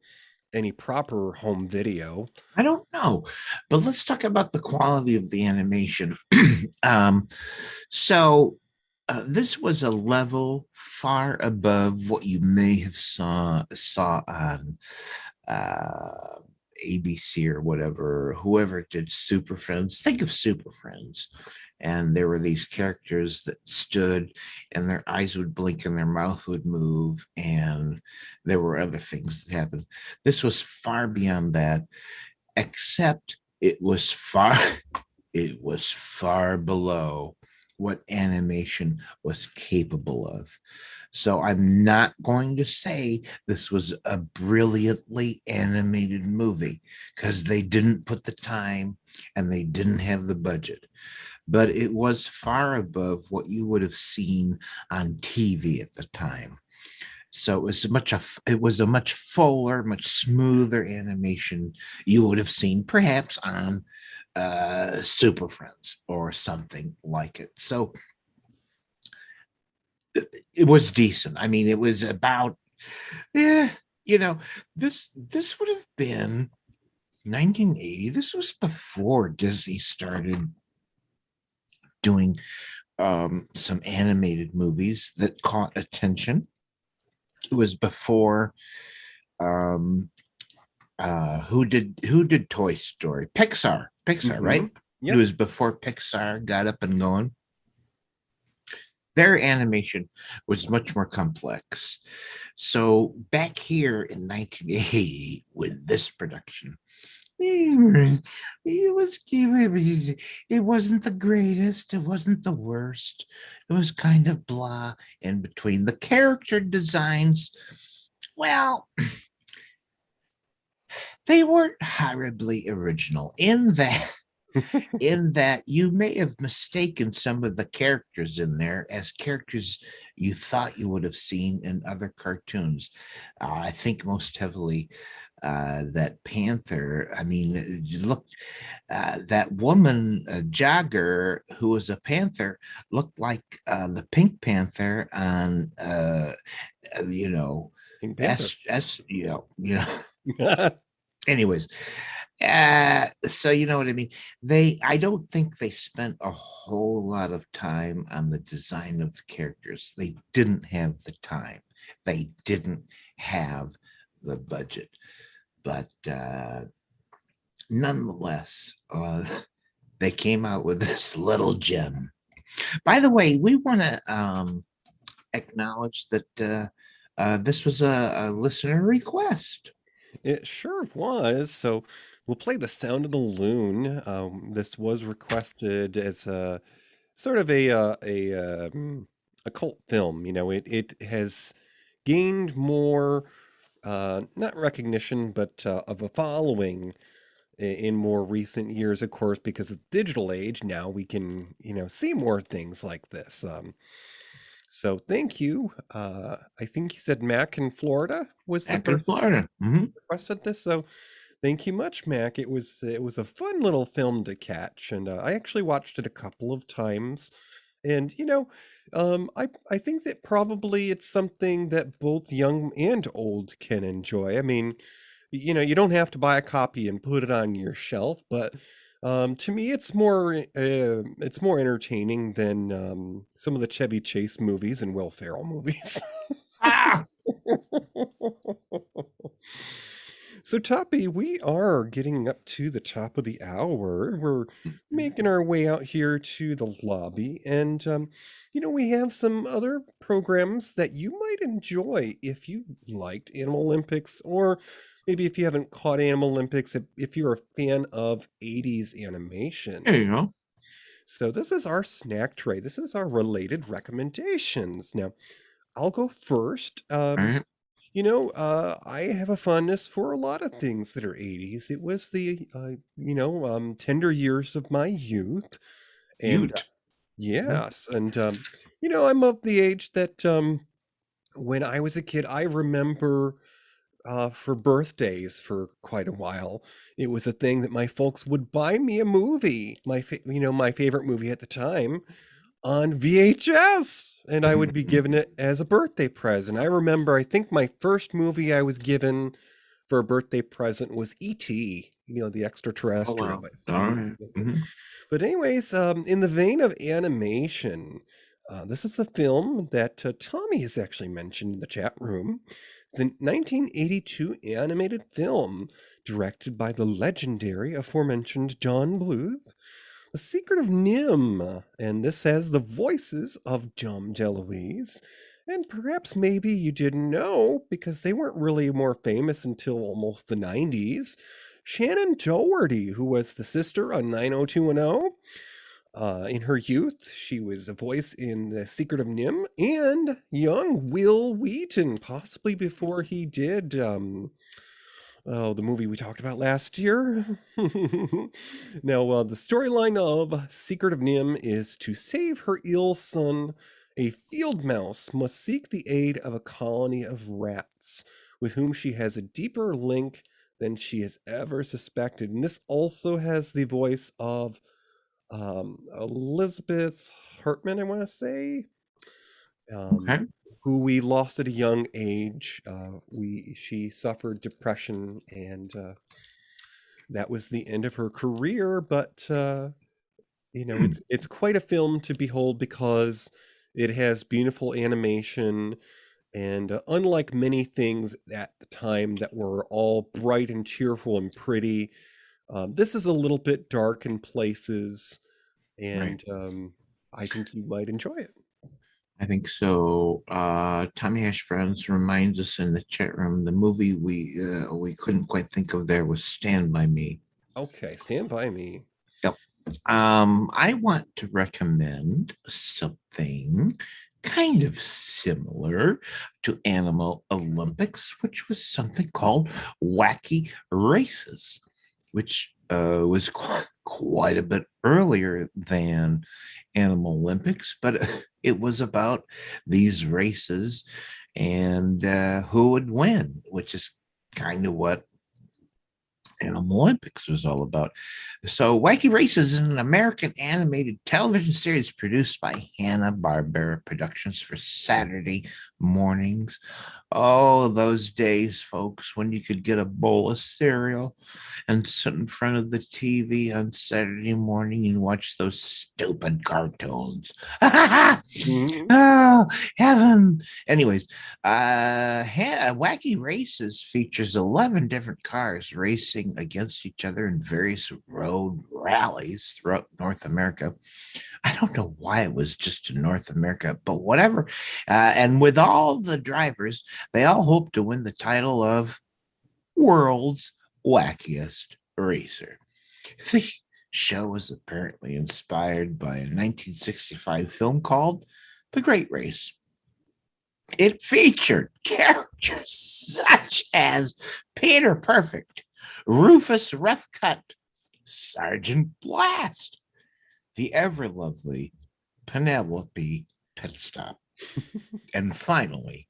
[SPEAKER 1] any proper home video.
[SPEAKER 2] I don't know, but let's talk about the quality of the animation. So this was a level far above what you may have saw on uh, ABC or whatever, whoever did Super Friends. Think of Super Friends. And there were these characters that stood and their eyes would blink and their mouth would move. And there were other things that happened. This was far beyond that, except it was far, it was far below what animation was capable of. So I'm not going to say this was a brilliantly animated movie because they didn't put the time and they didn't have the budget. But it was far above what you would have seen on TV at the time. So it was a much fuller, much smoother animation you would have seen perhaps on Super Friends or something like it. So it was decent. I mean, it was about, this would have been 1980. This was before Disney started doing some animated movies that caught attention. It was before who did Toy Story? Pixar, right?
[SPEAKER 1] Yep.
[SPEAKER 2] It was before Pixar got up and going. Their animation was much more complex. So back here in 1980 with this production, it wasn't the greatest, it wasn't the worst, it was kind of blah in between. The character designs, well, they weren't horribly original in that you may have mistaken some of the characters in there as characters you thought you would have seen in other cartoons. I think most heavily that panther. I mean, look, that woman, jogger, who was a panther, looked like the Pink Panther on,
[SPEAKER 1] Pink Panther.
[SPEAKER 2] Anyways, so you know what I mean. I don't think they spent a whole lot of time on the design of the characters. They didn't have the time. They didn't have the budget. But nonetheless, they came out with this little gem. By the way, we want to acknowledge that this was a listener request.
[SPEAKER 1] It sure was. So we'll play the sound of the loon. This was requested as a sort of a cult film. It has gained more not recognition, but of a following in more recent years, of course, because of the digital age. Now we can, see more things like this. So thank you. I think you said Mac in Florida was the
[SPEAKER 6] Back in
[SPEAKER 1] person
[SPEAKER 6] Florida.
[SPEAKER 1] who requested this. So thank you much, Mac. It was a fun little film to catch, and I actually watched it a couple of times. And I think that probably it's something that both young and old can enjoy. I mean, you don't have to buy a copy and put it on your shelf, but to me, it's more entertaining than some of the Chevy Chase movies and Will Ferrell movies.
[SPEAKER 6] Ah,
[SPEAKER 1] So, Toppy, we are getting up to the top of the hour. We're making our way out here to the lobby, and we have some other programs that you might enjoy if you liked Animal Olympics, or maybe if you haven't caught Animal Olympics, if you're a fan of 80s animation.
[SPEAKER 6] there you go.
[SPEAKER 1] So, this is our snack tray. This is our related recommendations. Now, I'll go first.
[SPEAKER 6] All right.
[SPEAKER 1] I have a fondness for a lot of things that are 80s. It was the, tender years of my youth. And
[SPEAKER 6] Ute.
[SPEAKER 1] yes, and, I'm of the age that when I was a kid, I remember for birthdays for quite a while, it was a thing that my folks would buy me a movie, my favorite movie at the time on VHS, and I would be given it as a birthday present. I remember, I think my first movie I was given for a birthday present was E.T., the
[SPEAKER 6] Oh,
[SPEAKER 1] extraterrestrial,
[SPEAKER 6] wow.
[SPEAKER 1] I
[SPEAKER 6] All
[SPEAKER 1] think.
[SPEAKER 6] right. Mhm.
[SPEAKER 1] But anyways, in the vein of animation, this is the film that Tommy has actually mentioned in the chat room. It's a 1982 animated film directed by the legendary aforementioned John Bluth. The Secret of Nim, and this has the voices of Dom DeLuise. And perhaps maybe you didn't know, because they weren't really more famous until almost the 90s. Shannon Doherty, who was the sister on 90210. In her youth, she was a voice in The Secret of Nim, and young Will Wheaton, possibly before he did the movie we talked about last year. Now, the storyline of Secret of Nim is to save her ill son, a field mouse must seek the aid of a colony of rats with whom she has a deeper link than she has ever suspected. And this also has the voice of Elizabeth Hartman, I want to say.
[SPEAKER 6] Okay.
[SPEAKER 1] Who we lost at a young age. She suffered depression, and that was the end of her career. But it's quite a film to behold because it has beautiful animation, and unlike many things at the time that were all bright and cheerful and pretty, this is a little bit dark in places,
[SPEAKER 6] Right.
[SPEAKER 1] and I think you might enjoy it.
[SPEAKER 6] I think so. Tommy Hash Browns reminds us in the chat room the movie we couldn't quite think of there was Stand By Me.
[SPEAKER 1] Okay, Stand By Me.
[SPEAKER 6] Yep. I want to recommend something kind of similar to Animal Olympics, which was something called Wacky Races, which was quite a bit earlier than Animal Olympics, but it was about these races and who would win, which is kind of what Animal Olympics was all about. So, Wacky Races is an American animated television series produced by Hanna-Barbera Productions for Saturday mornings. Oh, those days, folks, when you could get a bowl of cereal and sit in front of the TV on Saturday morning and watch those stupid cartoons. Oh, heaven. Anyways, Wacky Races features 11 different cars racing against each other in various road rallies throughout North America. I don't know why it was just in North America, but whatever. And with all the drivers, they all hope to win the title of World's Wackiest Racer. The show was apparently inspired by a 1965 film called The Great Race. It featured characters such as Peter Perfect, Rufus Rough Cut, Sergeant Blast, the ever lovely Penelope Pitstop. And finally,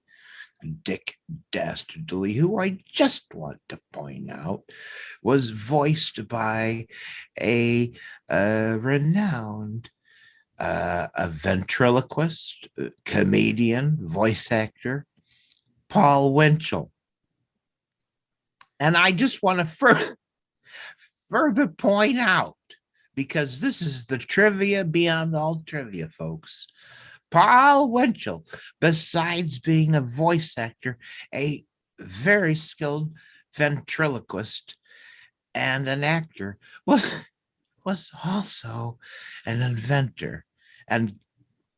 [SPEAKER 6] Dick Dastardly, who I just want to point out, was voiced by a renowned a ventriloquist, comedian, voice actor, Paul Winchell. And I just want to further point out, because this is the trivia beyond all trivia, folks. Paul Winchell, besides being a voice actor, a very skilled ventriloquist and an actor, was also an inventor. And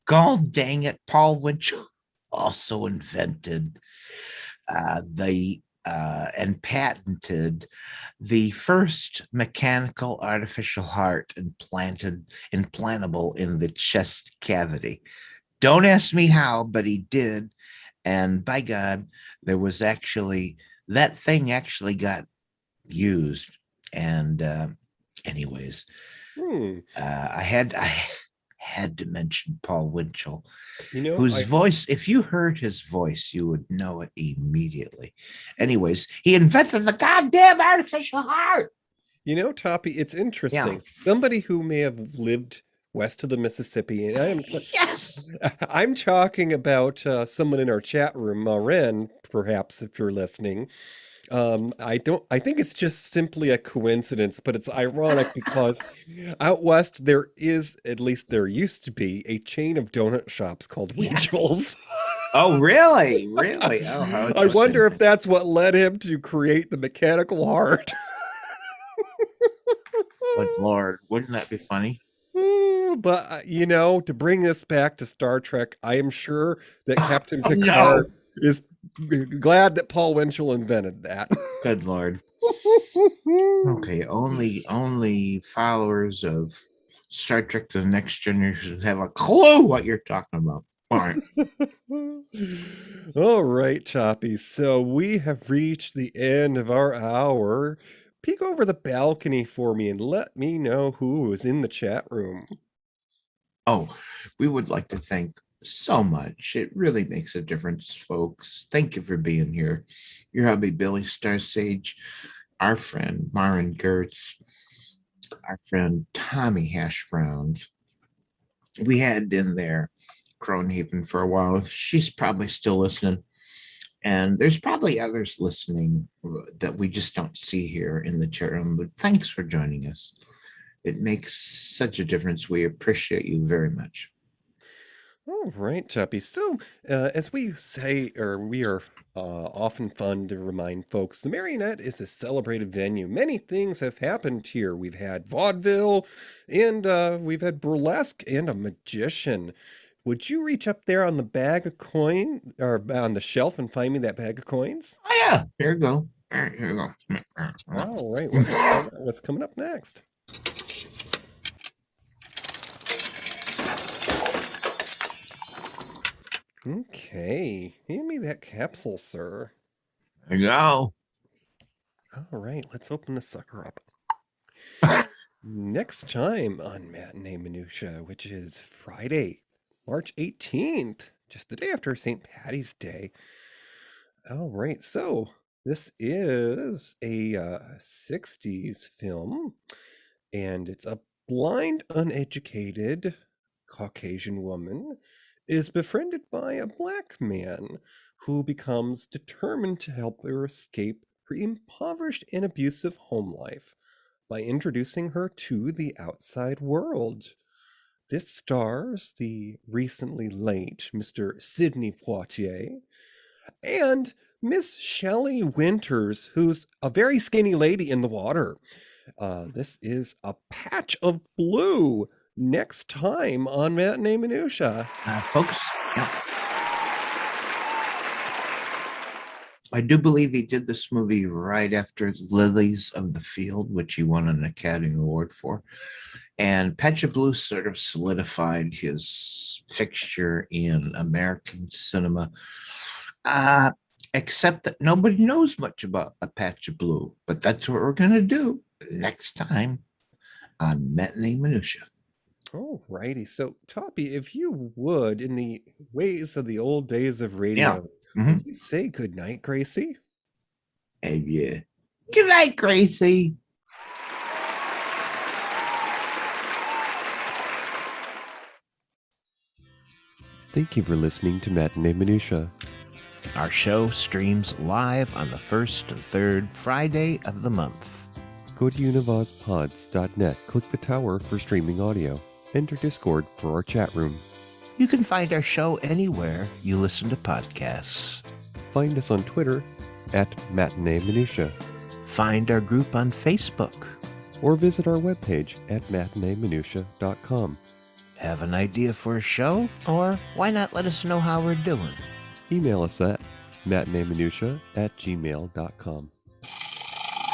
[SPEAKER 6] god dang it, Paul Winchell also invented and patented the first mechanical artificial heart implantable in the chest cavity. Don't ask me how, but he did. And by God, there was actually, that thing actually got used. And anyways, I had to mention Paul Winchell, whose voice, if you heard his voice, you would know it immediately. Anyways, he invented the goddamn artificial heart.
[SPEAKER 1] Toppie, it's interesting. Somebody who may have lived west of the Mississippi, and I'm talking about someone in our chat room, Ren, perhaps, if you're listening. I think it's just simply a coincidence, but it's ironic because out west there is, at least there used to be, a chain of donut shops called Winchell's.
[SPEAKER 6] Oh, really? Really? Oh, how
[SPEAKER 1] I wonder if that's what led him to create the mechanical heart.
[SPEAKER 6] Good Lord, wouldn't that be funny?
[SPEAKER 1] But, to bring this back to Star Trek, I am sure that Captain Picard is glad that Paul Winchell invented that.
[SPEAKER 6] Good Lord. Okay, only followers of Star Trek The Next Generation have a clue what you're talking about. All right.
[SPEAKER 1] All right, Toppie. So we have reached the end of our hour. Peek over the balcony for me and let me know who is in the chat room.
[SPEAKER 6] Oh, we would like to thank so much. It really makes a difference, folks. Thank you for being here. Your hubby, Billy Starsage, our friend, Marin Gertz, our friend, Tommy Hash Browns. We had in there Cronehaven for a while. She's probably still listening. And there's probably others listening that we just don't see here in the chat room. But thanks for joining us. It makes such a difference. We appreciate you very much.
[SPEAKER 1] All right, Toppie. So, as we say, or we are often fun to remind folks, the Marionette is a celebrated venue. Many things have happened here. We've had vaudeville, and we've had burlesque, and a magician. Would you reach up there on the bag of coin, or on the shelf, and find me that bag of coins?
[SPEAKER 6] Oh, yeah. Here you go. Here you go.
[SPEAKER 1] All right. What's coming up next? Okay, hand me that capsule, sir.
[SPEAKER 6] There you go.
[SPEAKER 1] All right, let's open the sucker up. Next time on Matinee Minutia, which is Friday, March 18th, just the day after St. Patty's Day. All right, so this is a 60s film, and it's a blind, uneducated Caucasian woman is befriended by a black man who becomes determined to help her escape her impoverished and abusive home life by introducing her to the outside world. This stars the recently late Mr. Sidney Poitier and Miss Shelley Winters, who's a very skinny lady in the water. This is A Patch of Blue. Next time on Matinee Minutia.
[SPEAKER 6] Folks, I do believe he did this movie right after Lilies of the Field, which he won an Academy Award for. And Patch of Blue sort of solidified his fixture in American cinema, except that nobody knows much about A Patch of Blue. But that's what we're going to do next time on Matinee Minutia.
[SPEAKER 1] All righty. So, Toppy, if you would, in the ways of the old days of
[SPEAKER 6] Yeah.
[SPEAKER 1] radio,
[SPEAKER 6] Mhm.
[SPEAKER 1] would you say good night, Gracie?
[SPEAKER 6] Hey, yeah. Good night, Gracie.
[SPEAKER 1] Thank you for listening to Matinee Minutia.
[SPEAKER 2] Our show streams live on the first and third Friday of the month.
[SPEAKER 1] Go to univozpods.net, click the tower for streaming audio. Enter Discord for our chat room.
[SPEAKER 2] You can find our show anywhere you listen to podcasts.
[SPEAKER 1] Find us on Twitter at Matinee Minutia,
[SPEAKER 2] Find our group on Facebook.
[SPEAKER 1] or visit our webpage at matineeminutia.com.
[SPEAKER 2] Have an idea for a show? Or why not let us know how we're doing?
[SPEAKER 1] Email us at matineeminutia@gmail.com.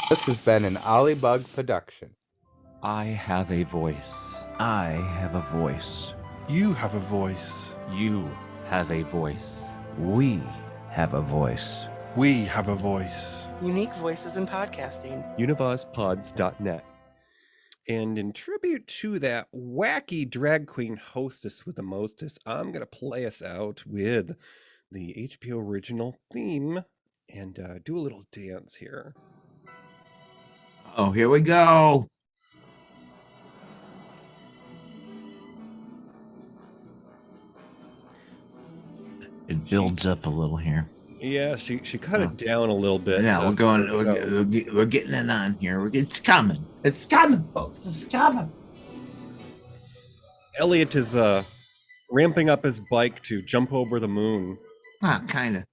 [SPEAKER 3] This has been an Ollybug production.
[SPEAKER 7] I have a voice.
[SPEAKER 2] I have a voice.
[SPEAKER 8] You have a voice.
[SPEAKER 7] You have a voice.
[SPEAKER 2] We have a voice.
[SPEAKER 8] We have a voice.
[SPEAKER 9] Unique voices in podcasting.
[SPEAKER 1] univozpods.net. And in tribute to that wacky drag queen hostess with the mostest, I'm going to play us out with the HBO original theme and do a little dance here.
[SPEAKER 6] Oh, here we go.
[SPEAKER 2] It builds up a little here.
[SPEAKER 1] Yeah, she cut it down a little bit.
[SPEAKER 6] Yeah, we're going. We're getting it on here. It's coming. It's coming, folks. It's coming.
[SPEAKER 1] Elliot is ramping up his bike to jump over the moon.
[SPEAKER 6] Ah, kind of.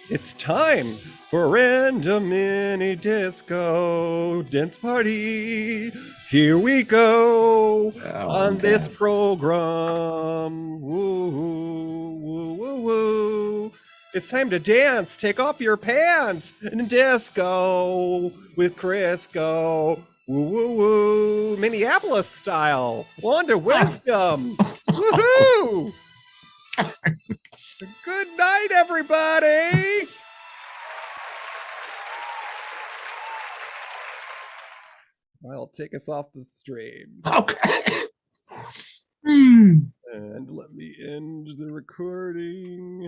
[SPEAKER 1] It's time for Random Mini Disco Dance Party. Here we go on this program. Woo, woo, woo, woo. It's time to dance. Take off your pants and disco with Crisco. Woo, woo, woo. Minneapolis style. Wanda Wisdom. Woohoo! Good night, everybody. I'll take us off the stream.
[SPEAKER 6] Okay.
[SPEAKER 1] And let me end the recording.